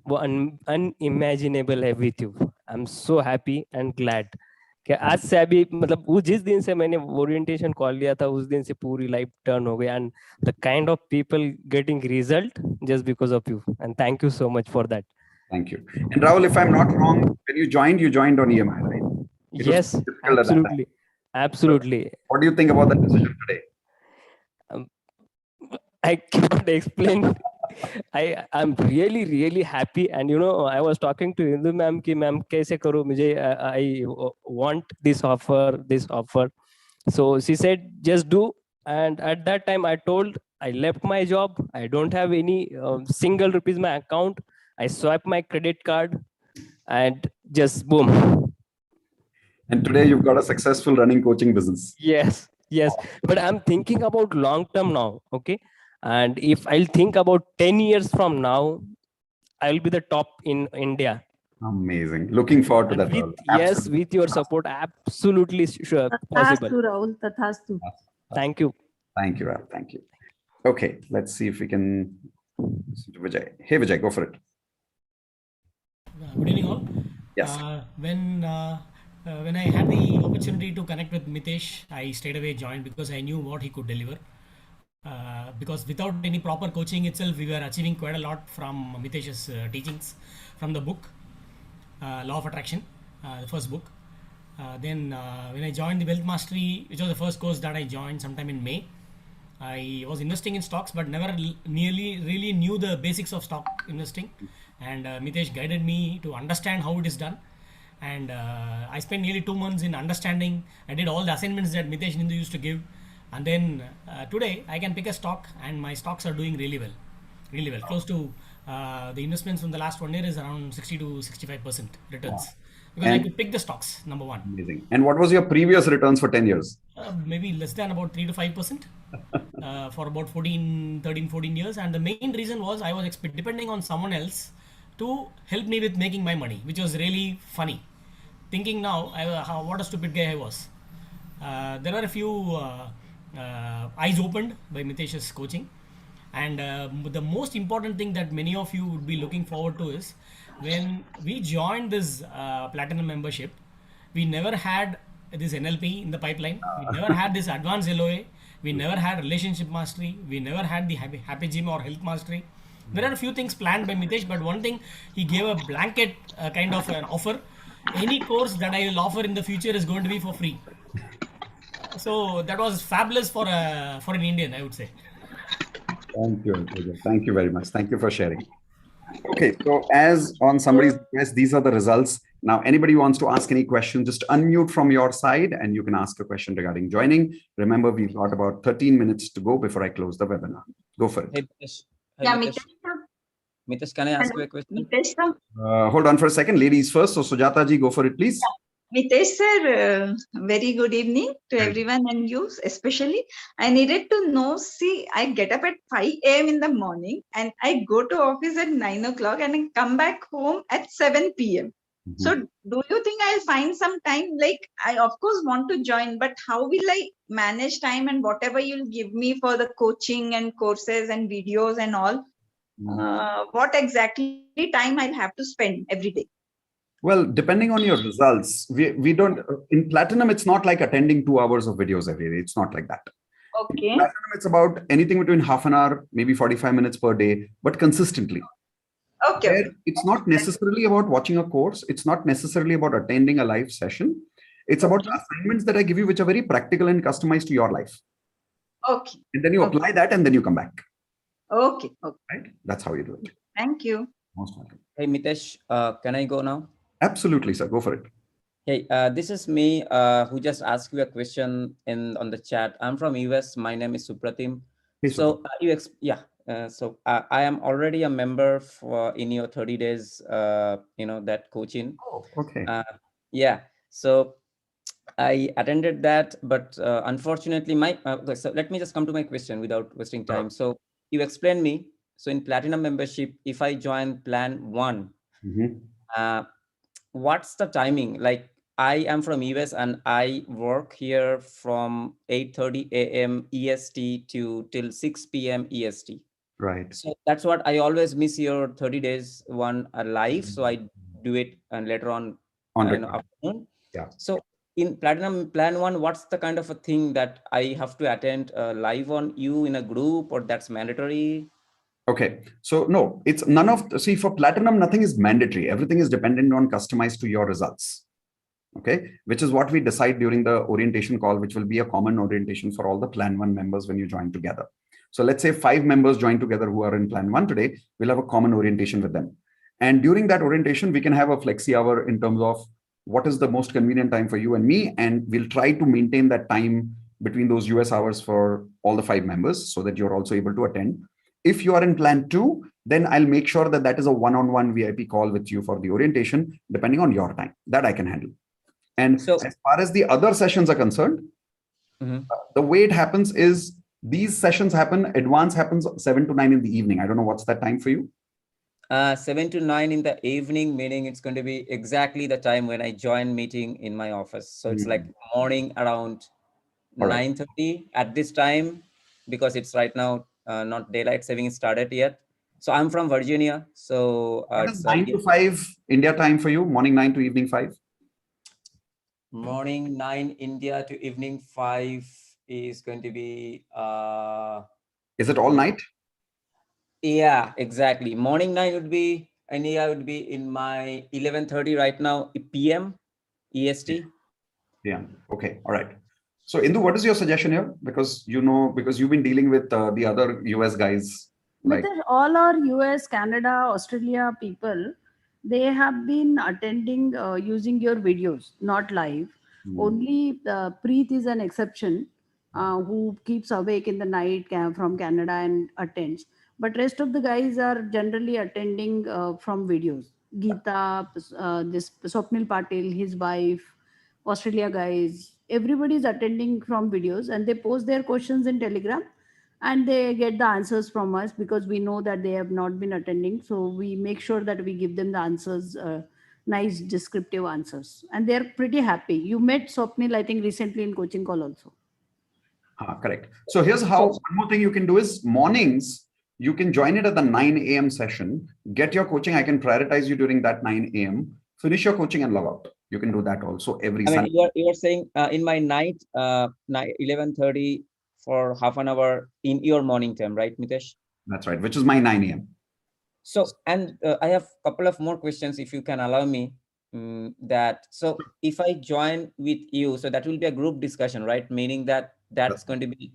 वो अनइमेजिनेबल है with you. I am so happy and glad कि आज से अभी मतलब वो जिस दिन से मैंने ओरिएंटेशन कॉल लिया था उस दिन से पूरी लाइफ टर्न हो गई. And the kind of people getting result just because of you. And thank you so much for that. Thank you. And Rahul, if I'm not wrong, when you joined on EMI, right? It was Yes, difficult at that time. absolutely. What do you think about that decision today? I cannot explain. I'm really happy. And you know, I was talking to Hindu ma'am कि ma'am कैसे करूँ, मुझे I want this offer. So she said just do. And at that time I told, I left my job, I don't have any single rupees in my account. I swipe my credit card and just boom. And today you've got a successful running coaching business. Yes, but I'm thinking about long term now. Okay, and if I'll think about 10 years from now, I'll be the top in India. Amazing. Looking forward to that. With, yes, with your support, absolutely sure possible. Tathastu, Rahul, tathastu. Thank you. Thank you, Rahul. Thank you. Okay, let's see if we can. Vijay. Hey, Vijay, go for it. Good evening, all. Yes. When I had the opportunity to connect with Mitesh, I straight away joined because I knew what he could deliver. Because without any proper coaching itself, we were achieving quite a lot from Mitesh's teachings from the book, Law of Attraction, the first book. Then when I joined the Wealth Mastery, which was the first course that I joined sometime in May, I was investing in stocks but never really knew the basics of stock investing. And Mitesh guided me to understand how it is done. And I spent nearly 2 months in understanding. I did all the assignments that Mitesh Nindu used to give. And then today I can pick a stock and my stocks are doing really well. Close to the investments from the last 1 year is around 60 to 65% returns. Wow. Because I could pick the stocks, number one. Amazing. And what was your previous returns for 10 years? Maybe less than about 3 to 5% for about 14 years. And the main reason was I was depending on someone else to help me with making my money, which was really funny. Thinking now, what a stupid guy I was. There were a few eyes opened by Mitesh's coaching. And the most important thing that many of you would be looking forward to is when we joined this platinum membership, we never had this NLP in the pipeline. We never had this advanced LOA. We never had relationship mastery. We never had the happy gym or health mastery. There are a few things planned by Mitesh, but one thing, he gave a blanket kind of an offer. Any course that I will offer in the future is going to be for free. So that was fabulous for an Indian, I would say. Thank you. Thank you very much. Thank you for sharing. Okay, so as on somebody's request, these are the results. Now, anybody who wants to ask any question, just unmute from your side and you can ask a question regarding joining. Remember, we've got about 13 minutes to go before I close the webinar. Go for it. Hey, Mitesh. Yeah, Mitesh. Mitesh, can I ask you a question? Mitesh sir. Hold on for a second. Ladies first. So Sujata ji, go for it, please. Mitesh sir, very good evening to everyone and you especially. I needed to know, see, I get up at 5 a.m. in the morning and I go to office at 9 o'clock and I come back home at 7 p.m. Mm-hmm. So do you think I'll find some time? Like, I of course want to join, but how will I manage time and whatever you'll give me for the coaching and courses and videos and all? What exactly time I'll have to spend every day? Well, depending on your results, we don't, in Platinum, it's not like attending 2 hours of videos every day. It's not like that. Okay. In Platinum, it's about anything between half an hour, maybe 45 minutes per day, but consistently. Okay. Where it's not necessarily about watching a course. It's not necessarily about attending a live session. It's about the assignments that I give you, which are very practical and customized to your life. Okay. And then you apply that and then you come back. Okay. Right? That's how you do it. Thank you. Most welcome. Hey, Mitesh, can I go now? Absolutely, sir. Go for it. Hey, this is me who just asked you a question on the chat. I'm from US. My name is Supratim. Hey, so So I am already a member for in your 30 days, that coaching. Oh, okay. Yeah. So I attended that, but unfortunately, so let me just come to my question without wasting time. So you explained me. So in platinum membership, if I join plan 1, what's the timing? Like I am from US and I work here from 8:30 a.m. EST till 6 p.m. EST. Right. So that's what I always miss your 30 days one live. So I do it and later on afternoon. Yeah. So in platinum plan 1, what's the kind of a thing that I have to attend live on you in a group, or that's mandatory? Okay. So no, it's none of, see, for platinum, nothing is mandatory. Everything is dependent on customized to your results. Okay. Which is what we decide during the orientation call, which will be a common orientation for all the plan 1 members when you join together. So let's say 5 members join together who are in plan 1 today, we'll have a common orientation with them. And during that orientation, we can have a flexi hour in terms of what is the most convenient time for you and me. And we'll try to maintain that time between those US hours for all the 5 members so that you're also able to attend. If you are in plan 2, then I'll make sure that that is a one-on-one VIP call with you for the orientation, depending on your time. That I can handle. And so, as far as the other sessions are concerned, the way it happens is these sessions happen, advance happens 7 to 9 in the evening. I don't know what's that time for you. 7 to 9 in the evening, meaning it's going to be exactly the time when I join meeting in my office. So it's like morning around 9:30 at this time, because it's right now not daylight saving started yet. So I'm from Virginia. So it's 9 to 5 India time for you, morning 9 to evening 5. Morning 9 India to evening 5 is going to be is it all night? Yeah, exactly. Morning 9 would be, India would be in my 11:30 right now PM EST. Yeah. Okay. All right. So Indu, what is your suggestion here? Because because you've been dealing with the other US guys. Like all our US, Canada, Australia people, they have been attending using your videos, not live. Only Preet is an exception who keeps awake in the night from Canada and attends. But rest of the guys are generally attending from videos. Geeta, this Swapnil Patil, his wife, Australia guys, everybody is attending from videos and they post their questions in Telegram and they get the answers from us because we know that they have not been attending. So we make sure that we give them the answers, nice descriptive answers, and they're pretty happy. You met Swapnil, I think, recently in coaching call also. Correct. So here's how, one more thing you can do is mornings, you can join it at the 9 a.m. session, get your coaching. I can prioritize you during that 9 a.m. Finish your coaching and log out. You can do that also every Sunday. You are saying in my night, 11:30 for half an hour in your morning time, right, Mitesh? That's right, which is my 9 a.m. So, and I have a couple of more questions, if you can allow me. So if I join with you, so that will be a group discussion, right? Meaning that's going to be.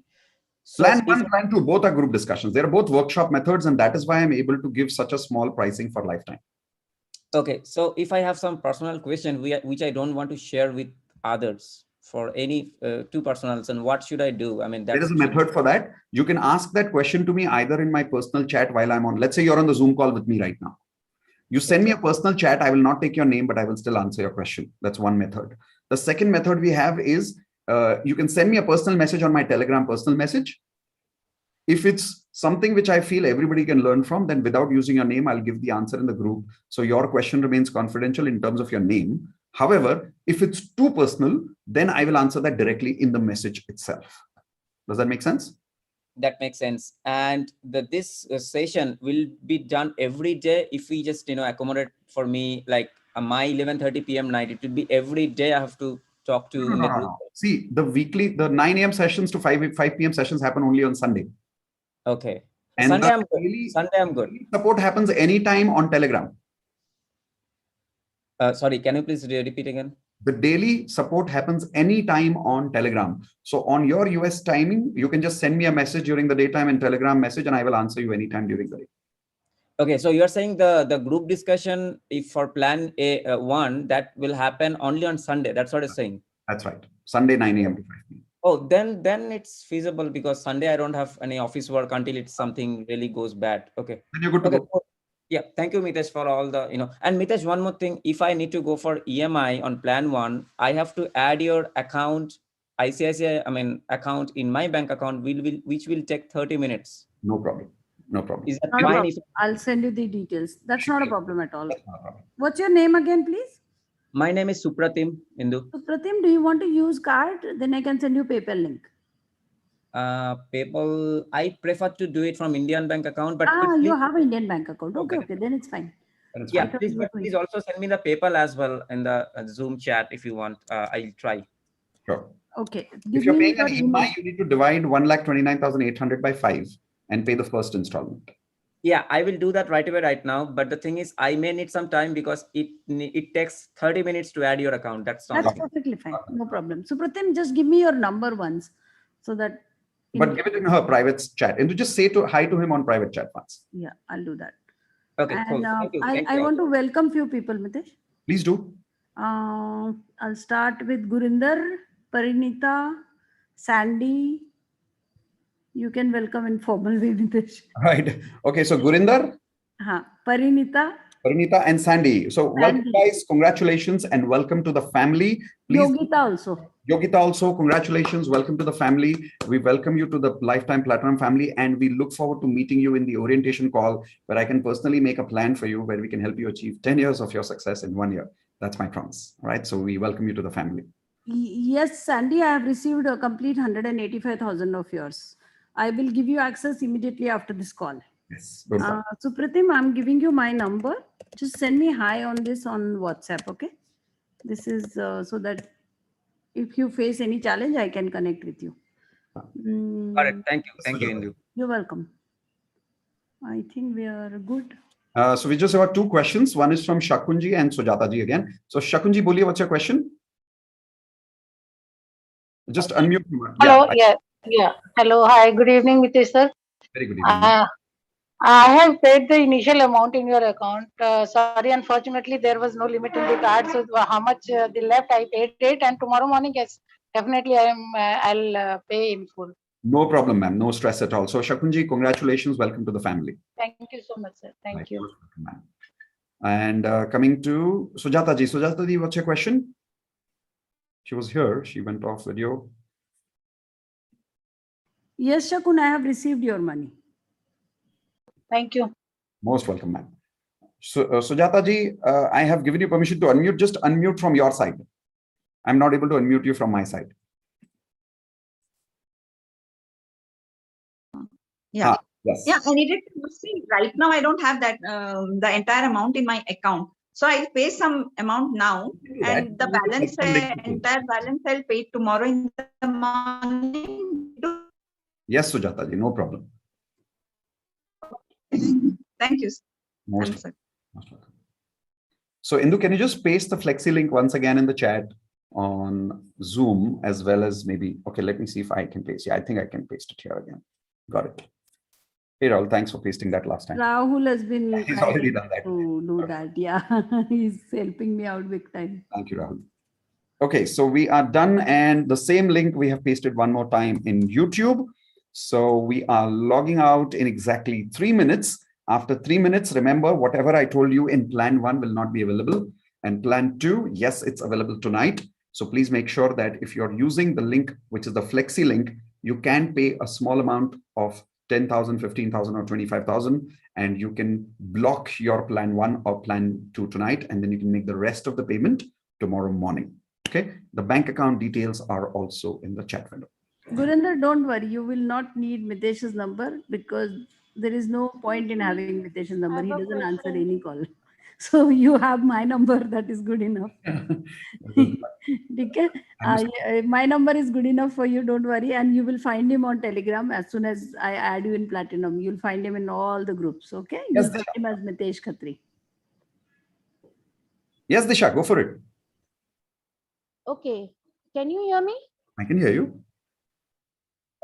So plan 1, plan 2, both are group discussions. They're both workshop methods, and that is why I'm able to give such a small pricing for lifetime. Okay, so if I have some personal question which I don't want to share with others for any two personals, and what should I do? I mean, there is a method for that. You can ask that question to me either in my personal chat while I'm on. Let's say you're on the Zoom call with me right now. You send me a personal chat. I will not take your name, but I will still answer your question. That's one method. The second method we have is you can send me a personal message on my Telegram personal message. If it's something which I feel everybody can learn from, then without using your name, I'll give the answer in the group. So your question remains confidential in terms of your name. However, if it's too personal, then I will answer that directly in the message itself. Does that make sense? That makes sense. And this session will be done every day if we just accommodate for me like my 11:30 p.m. night. It will be every day I have to talk to in the group. See, the 9 a.m. sessions to 5 p.m. sessions happen only on Sunday. Okay. And Sunday I'm good. Support happens anytime on Telegram. Sorry, can you please repeat again? The daily support happens anytime on Telegram. So on your US timing, you can just send me a message during the daytime in Telegram message, and I will answer you anytime during the day. Okay, so you're saying the group discussion, if for plan A1, that will happen only on Sunday. That's what it's saying. That's right. Sunday 9 a.m. to 5 p.m. Oh, then it's feasible because Sunday I don't have any office work until it's something really goes bad. Okay. Then you're good to Okay. go. Cool. Yeah. Thank you, Mitesh, for all the, and Mitesh, one more thing. If I need to go for EMI on plan 1, I have to add your account, ICICI, account in my bank account, which will take 30 minutes. No problem. No problem. Is that Not a fine? problem. I'll send you the details. That's not a problem at all. That's not a problem. What's your name again, please? My name is Supratim Indu. Supratim, do you want to use card? Then I can send you PayPal link. PayPal, I prefer to do it from Indian bank account, but You have an Indian bank account. Okay, then it's fine. Yeah, please also send me the PayPal as well in the Zoom chat if you want. I'll try. Sure. Okay. If you're paying an EMI, you need to divide 1,29,800 by 5 and pay the first installment. Yeah, I will do that right away right now. But the thing is, I may need some time because it takes 30 minutes to add your account. That's perfectly fine. No problem. Supratim, just give me your number once so that. But give it in her private chat. And to just say hi to him on private chat once. Yeah, I'll do that. Okay, and, cool. Thank you. I want to welcome few people, Mitesh. Please do. I'll start with Gurinder, Parinita, Sandy. You can welcome in formal way, Mitesh. Right. Okay, so Gurinder, Parinita, and Sandy. So welcome, guys. Congratulations and welcome to the family. Please, Yogita also, congratulations. Welcome to the family. We welcome you to the Lifetime Platinum family, and we look forward to meeting you in the orientation call where I can personally make a plan for you where we can help you achieve 10 years of your success in 1 year. That's my promise. All right. So we welcome you to the family. Yes, Sandy, I have received a complete 185,000 of yours. I will give you access immediately after this call. Yes. Supratim, I'm giving you my number. Just send me hi on this on WhatsApp. Okay. This is so that if you face any challenge, I can connect with you. Got it. Thank you. Thank you, Indu. You're welcome. I think we are good. So we just have 2 questions. One is from Shakunji and Sujata ji again. So Shakunji, boliye, what's your question? Just unmute. Hello. Yeah. Hello. Hi. Good evening, Mitesh sir. Very good evening. I have paid the initial amount in your account. Sorry, unfortunately, there was no limit in the card. So how much the left, I paid it. And tomorrow morning, yes, definitely I'll pay in full. No problem, ma'am. No stress at all. So Shakunji, congratulations. Welcome to the family. Thank you so much, sir. Thank you. And coming to Sujata ji. Sujata ji, what's your question? She was here. She went off video. Yes, Shakun, I have received your money. Thank you. Most welcome, ma'am. So, Sujata ji, I have given you permission to unmute. Just unmute from your side. I'm not able to unmute you from my side. Yeah. Yes. Yeah, I needed to see. Right now, I don't have that the entire amount in my account. So I'll pay some amount now, and the balance, entire balance, I'll pay tomorrow in the morning. Yes, Sujata ji, no problem. Thank you. Most welcome. So Indu, can you just paste the Flexi link once again in the chat on Zoom as well as maybe, okay, let me see if I can paste. Yeah, I think I can paste it here again. Got it. Hey, Rahul, thanks for pasting that last time. Rahul has been He's already done that. To do that. Yeah, he's helping me out big time. Thank you, Rahul. Okay, so we are done, and the same link we have pasted one more time in YouTube. So we are logging out in exactly 3 minutes. After 3 minutes, remember, whatever I told you in plan 1 will not be available. And plan 2, yes, it's available tonight. So please make sure that if you're using the link, which is the Flexi link, you can pay a small amount of 10,000, 15,000 or 25,000, and you can block your plan 1 or plan 2 tonight, and then you can make the rest of the payment tomorrow morning. Okay. The bank account details are also in the chat window. Gurinder, don't worry. You will not need Mitesh's number because there is no point in having Mitesh's number. He doesn't answer any call. So you have my number. That is good enough. My number is good enough for you. Don't worry. And you will find him on Telegram as soon as I add you in Platinum. You'll find him in all the groups. Okay. Yes, you'll find him as Mitesh Khatri. Yes, Disha, go for it. Okay. Can you hear me? I can hear you.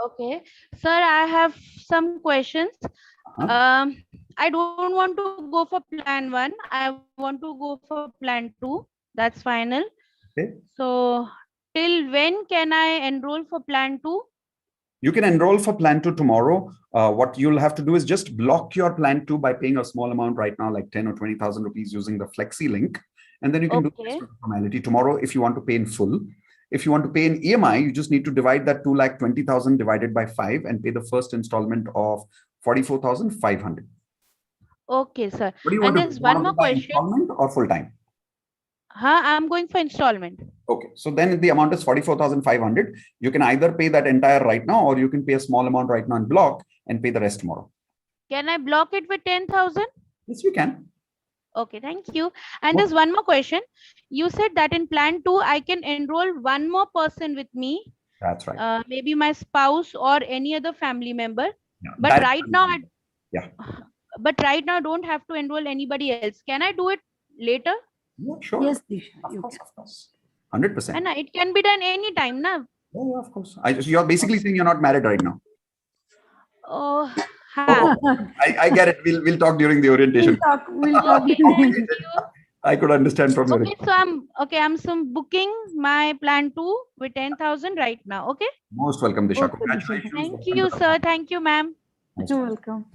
Okay. Sir, I have some questions. I don't want to go for plan 1. I want to go for plan 2. That's final. Okay. So till when can I enroll for plan 2? You can enroll for plan 2 tomorrow. What you'll have to do is just block your plan 2 by paying a small amount right now, like 10 or 20,000 rupees using the Flexi link. And then you can do the rest of the formality tomorrow if you want to pay in full. If you want to pay in EMI, you just need to divide that 2,20,000 divided by 5 and pay the first installment of 44,500. Okay, sir. What do you And want to there's do? one more question. Installment or full time? I'm going for installment. Okay, so then the amount is 44,500. You can either pay that entire right now, or you can pay a small amount right now in block and pay the rest tomorrow. Can I block it with 10,000? Yes, you can. Okay, thank you. And there's one more question. You said that in plan 2, I can enroll one more person with me. That's right. Maybe my spouse or any other family member. Yeah, but right now, but right now, I don't have to enroll anybody else. Can I do it later? Yeah, sure. Yes, Disha, of course. 100%. And it can be done anytime, na? Yeah, of course. You're basically saying you're not married right now. Oh, I get it. We'll talk during the orientation. We'll talk. Okay, thank you. I could understand from your. Okay, so I'm booking my plan 2 with 10,000 right now. Okay. Most welcome, Disha. Okay, Congratulations. Thank you, sir. Thank you, ma'am. You're welcome.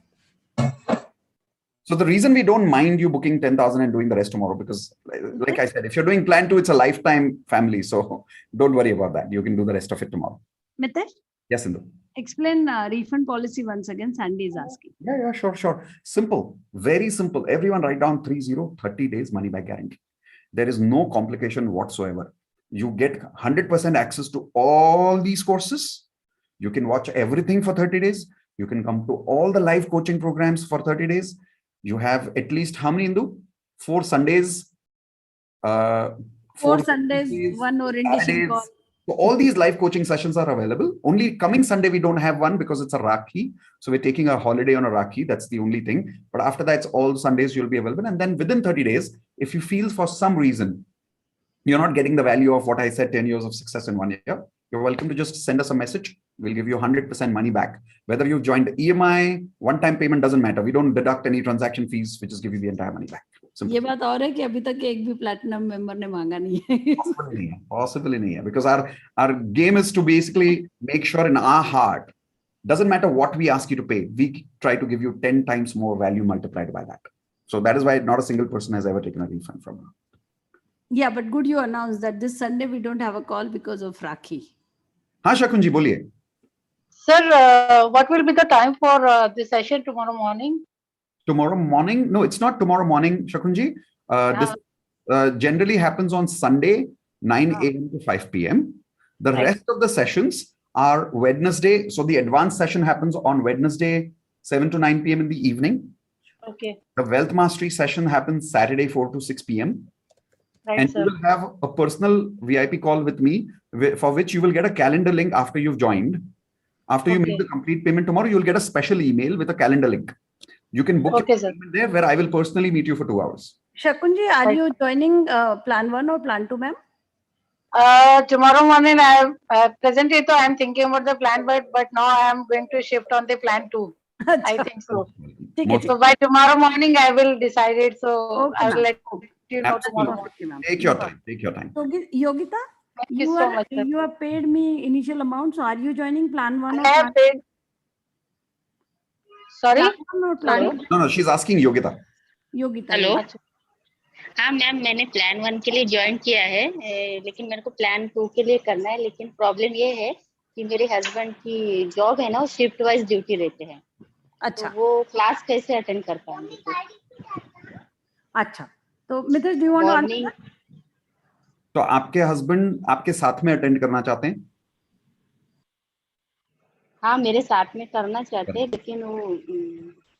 So the reason we don't mind you booking 10,000 and doing the rest tomorrow, because like I said, if you're doing plan 2, it's a lifetime family. So don't worry about that. You can do the rest of it tomorrow. Mitesh? Yes, Indu. Explain refund policy once again. Sandy is asking. Yeah, sure. Simple, very simple. Everyone write down 30 days money back guarantee. There is no complication whatsoever. You get 100% access to all these courses. You can watch everything for 30 days. You can come to all the live coaching programs for 30 days. You have at least how many, Indu? 4 Sundays. 4 Sundays, 1 orientation call. So all these live coaching sessions are available. Only coming Sunday, we don't have one because it's a Rakhi. So we're taking a holiday on a Rakhi. That's the only thing. But after that, it's all Sundays you'll be available. And then within 30 days, if you feel for some reason you're not getting the value of what I said, 10 years of success in 1 year, you're welcome to just send us a message. We'll give you 100% money back. Whether you've joined EMI, one-time payment doesn't matter. We don't deduct any transaction fees. We just give you the entire money back. ये बात और है कि अभी तक एक भी platinum member ने मांगा नहीं है. Possibly नहीं है. Because our game is to basically make sure in our heart, doesn't matter what we ask you to pay, we try to give you 10 times more value multiplied by that. So that is why not a single person has ever taken a refund from you. Yeah, but good you announced that this Sunday we don't have a call because of Rakhi. हाँ शकुन जी बोलिए. Sir, what will be the time for this session tomorrow morning? Tomorrow morning? No, it's not tomorrow morning, Shakunji. This generally happens on Sunday, 9 a.m. to 5 p.m. The rest of the sessions are Wednesday. So the advanced session happens on Wednesday, 7 to 9 p.m. in the evening. Okay. The Wealth Mastery session happens Saturday, 4 to 6 p.m. Right, and sir. you will have a personal VIP call with me, for which you will get a calendar link after you've joined. After you make the complete payment tomorrow, you'll get a special email with a calendar link. You can book there where I will personally meet you for 2 hours. Shakunji, are you joining plan 1 or plan 2, ma'am? Tomorrow morning, presently I am thinking about the plan, but now I am going to shift on the plan 2. I think so. So by tomorrow morning, I will decide it. So I will let you know tomorrow morning. Take your time. Take your time. Yogita, you have paid me initial amount. So are you joining plan 1 or I have paid. Sorry? No, she's asking Yogita. Yogita. Hello हाँ ma'am मैंने plan 1 के लिए join किया है लेकिन मेरे को plan 2 के लिए करना है लेकिन प्रॉब्लम ये है कि मेरे हस्बैंड की जॉब है ना वो शिफ्ट वाइज ड्यूटी रहते हैं. अच्छा. तो वो क्लास कैसे अटेंड कर पाएंगे? अच्छा तो Mitesh do you want to answer? तो आपके हस्बैंड आपके साथ में अटेंड करना चाहते हैं? हाँ मेरे साथ में करना चाहते हैं लेकिन वो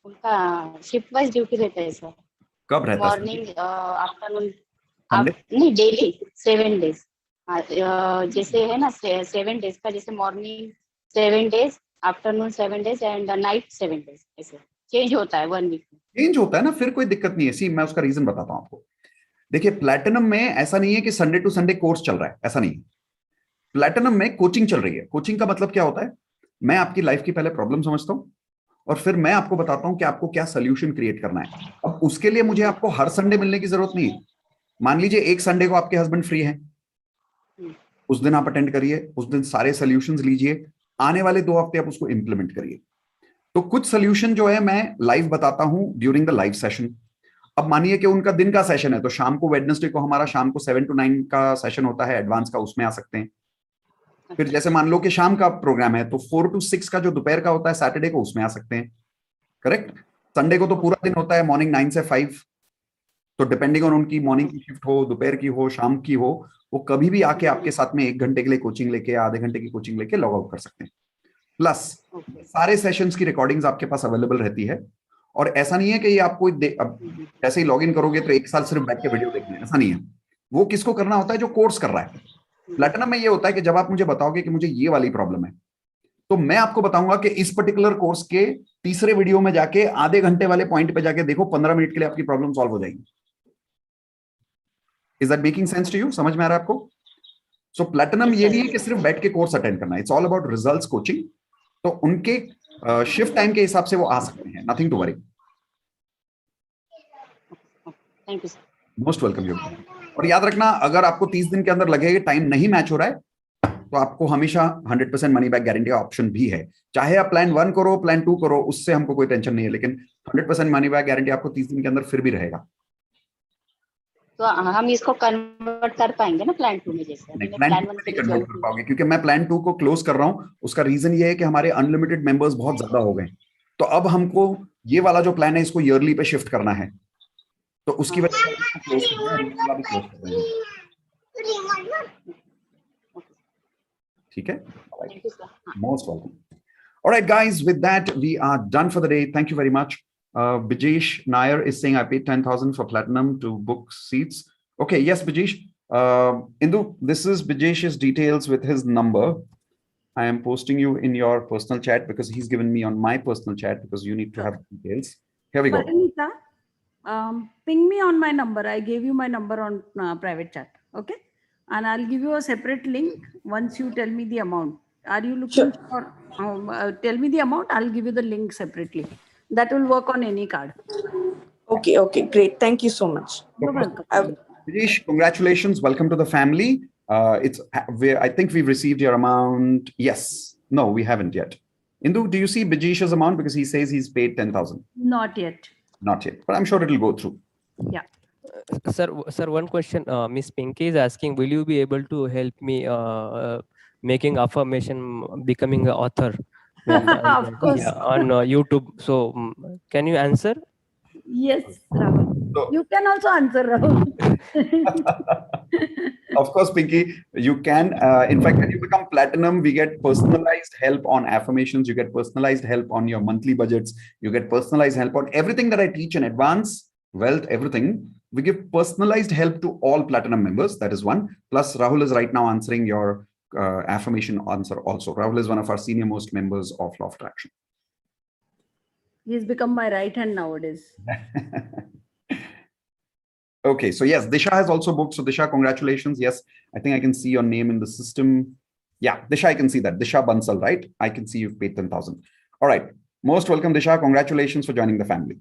उनका शिफ्ट वाइज ड्यूटी रहता है सर. कब रहता है? मॉर्निंग आफ्टरनून नहीं डेली 7 डेज. जैसे है ना 7 डेज का जैसे morning 7 days afternoon 7 days and night 7 days ऐसे चेंज होता है 1 वीक में. चेंज होता है ना फिर कोई दिक्कत नहीं है. सी मैं उसका रीजन बताता हूँ आपको. देखिए प्लैटिनम में ऐसा नहीं है कि संडे टू संडे कोर्स चल रहा है. ऐसा नहीं है. प्लैटिनम में कोचिंग चल रही है. कोचिंग का मतलब क्या होता है? मैं आपकी लाइफ की पहले प्रॉब्लम समझता हूं और फिर मैं आपको बताता हूं कि आपको क्या सोल्यूशन क्रिएट करना है. अब उसके लिए मुझे आपको हर संडे मिलने की जरूरत नहीं है. मान लीजिए एक संडे को आपके हस्बैंड फ्री हैं, उस दिन आप अटेंड करिए, उस दिन सारे सॉल्यूशंस लीजिए, आने वाले 2 हफ्ते आप उसको इंप्लीमेंट करिए। तो कुछ सॉल्यूशन जो है मैं लाइव बताता हूं ड्यूरिंग द लाइव सेशन। अब मानिए कि उनका दिन का सेशन है, तो शाम को वेडनेसडे को हमारा शाम को 7 to 9 का सेशन होता है एडवांस का, उसमें आ सकते हैं। फिर जैसे मान लो कि शाम का प्रोग्राम है, तो 4 to 6 का जो दोपहर का होता है सैटरडे को, उसमें आ सकते हैं। करेक्ट। संडे को तो पूरा दिन होता है, मॉर्निंग 9 से 5। तो डिपेंडिंग ऑन उनकी मॉर्निंग की शिफ्ट हो, दोपहर की हो, शाम की हो, वो कभी भी आके आपके साथ में 1 घंटे के लिए कोचिंग लेके, आधे घंटे की कोचिंग लेके लॉग आउट कर सकते हैं। प्लस सारे सेशंस की रिकॉर्डिंग्स आपके पास अवेलेबल रहती है। और ऐसा नहीं है कि ये आपको अब जैसे ही लॉग इन करोगे तो 1 साल सिर्फ बैठ के वीडियो देखना है, ऐसा नहीं है। वो किसको करना होता है? जो कोर्स कर रहा है। प्लैटिनम में ये होता है कि जब आप मुझे बताओगे कि मुझे ये वाली प्रॉब्लम है, तो मैं आपको बताऊंगा कि इस पर्टिकुलर कोर्स के तीसरे वीडियो में जाके आधे घंटे वाले पॉइंट पे जाके देखो, 15 मिनट के लिए आपकी प्रॉब्लम सॉल्व हो जाएगी। Is that making sense to you? समझ में आ रहा है आपको? सो प्लैटिनम ये नहीं है कि सिर्फ बैठ के कोर्स अटेंड करना, it's all about results coaching. तो उनके शिफ्ट टाइम के हिसाब से वो आ सकते हैं, nothing to worry. Thank you. Most welcome you. और याद रखना, अगर आपको 30 दिन के अंदर लगेगा टाइम नहीं मैच हो रहा है, तो आपको हमेशा 100% मनी बैक गारंटी का ऑप्शन भी है। चाहे आप प्लान 1 करो, प्लान 2 करो, उससे हमको कोई टेंशन नहीं है, लेकिन 100% मनी बैक गारंटी आपको 30 दिन के अंदर फिर भी रहेगा। तो हम इसको कन्वर्ट कर पाएंगे ना प्लान 2 में? जैसे नहीं, प्लान 2 में नहीं कन्वर्ट कर पाओगे, क्योंकि मैं प्लान 2 को क्लोज कर रहा हूं। उसका रीजन ये है कि हमारे अनलिमिटेड मेंबर्स बहुत ज्यादा हो गए, तो अब हमको ये वाला जो प्लान है इसको ईयरली पे शिफ्ट करना है, तो उसकी वजह से इसको क्लोज कर रहे हैं, ये वाला भी क्लोज कर रहे हैं। ठीक है, most welcome. Alright guys, with that we are done for the day. Thank you very much. Bijesh Nair is saying I paid 10,000 for platinum to book seats. Okay, yes Bijesh. Indu, this is Bijesh's details with his number. I am posting you in your personal chat because he's given me on my personal chat, because you need to have details. Here we go. Parinita, ping me on my number. I gave you my number on private chat. Okay. And I'll give you a separate link once you tell me the amount. Are you looking for, tell me the amount, I'll give you the link separately. That will work on any card. Okay, okay, great. Thank you so much. You're welcome. Bijesh, congratulations. Welcome to the family. I think we've received your amount. Yes. No, we haven't yet. Indu, do you see Bijesh's amount? Because he says he's paid 10,000. Not yet. Not yet, but I'm sure it'll go through. Yeah. Sir, one question. Miss Pinky is asking, will you be able to help me making affirmation, becoming an author Of course. on YouTube? So can you answer? Yes, Rahul. So, you can also answer, Rahul. of course, Pinky, you can. In fact, when you become platinum, we get personalized help on affirmations. You get personalized help on your monthly budgets. You get personalized help on everything that I teach in advance, wealth, everything. We give personalized help to all platinum members. That is one. Plus, Rahul is right now answering your affirmation answer also. Rahul is one of our senior most members of Law of Attraction. He's become my right hand nowadays. Okay, so yes, Disha has also booked. So Disha, congratulations. Yes, I think I can see your name in the system. Yeah, Disha, I can see that. Disha Bansal, right? I can see you've paid 10,000. All right. Most welcome, Disha. Congratulations for joining the family.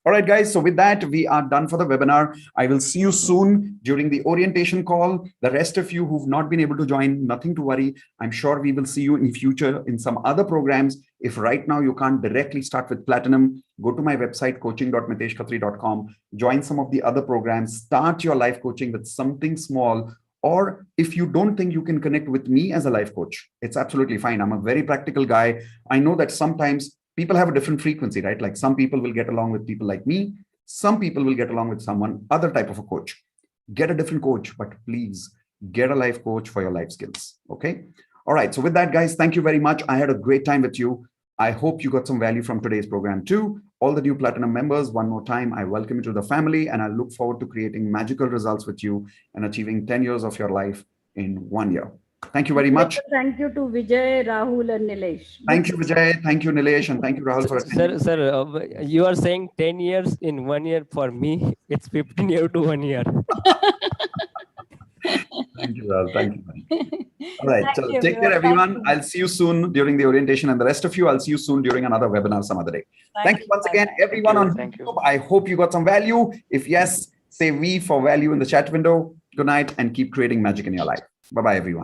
All right, guys. So with that, we are done for the webinar. I will see you soon during the orientation call. The rest of you who've not been able to join, nothing to worry. I'm sure we will see you in future in some other programs. If right now you can't directly start with Platinum, go to my website, coaching.miteshkhatri.com, join some of the other programs, start your life coaching with something small. Or if you don't think you can connect with me as a life coach, it's absolutely fine. I'm a very practical guy. I know that sometimes people have a different frequency, right? Like some people will get along with people like me. Some people will get along with someone, other type of a coach. Get a different coach, but please get a life coach for your life skills. Okay. All right. So with that, guys, thank you very much. I had a great time with you. I hope you got some value from today's program too. All the new Platinum members, one more time, I welcome you to the family, and I look forward to creating magical results with you and achieving 10 years of your life in 1 year. Thank you very much. Thank you to Vijay, Rahul, and Nilesh. Thank you, Vijay. Thank you, Nilesh. And thank you, Rahul, for attending. Sir, you are saying 10 years in 1 year. For me, it's 15 years to 1 year. Thank you, Rahul. Thank you. All right. So take care, everyone. I'll see you soon during the orientation. And the rest of you, I'll see you soon during another webinar some other day. Thank you once again, everyone on YouTube. I hope you got some value. If yes, say V for value in the chat window. Good night and keep creating magic in your life. Bye-bye, everyone.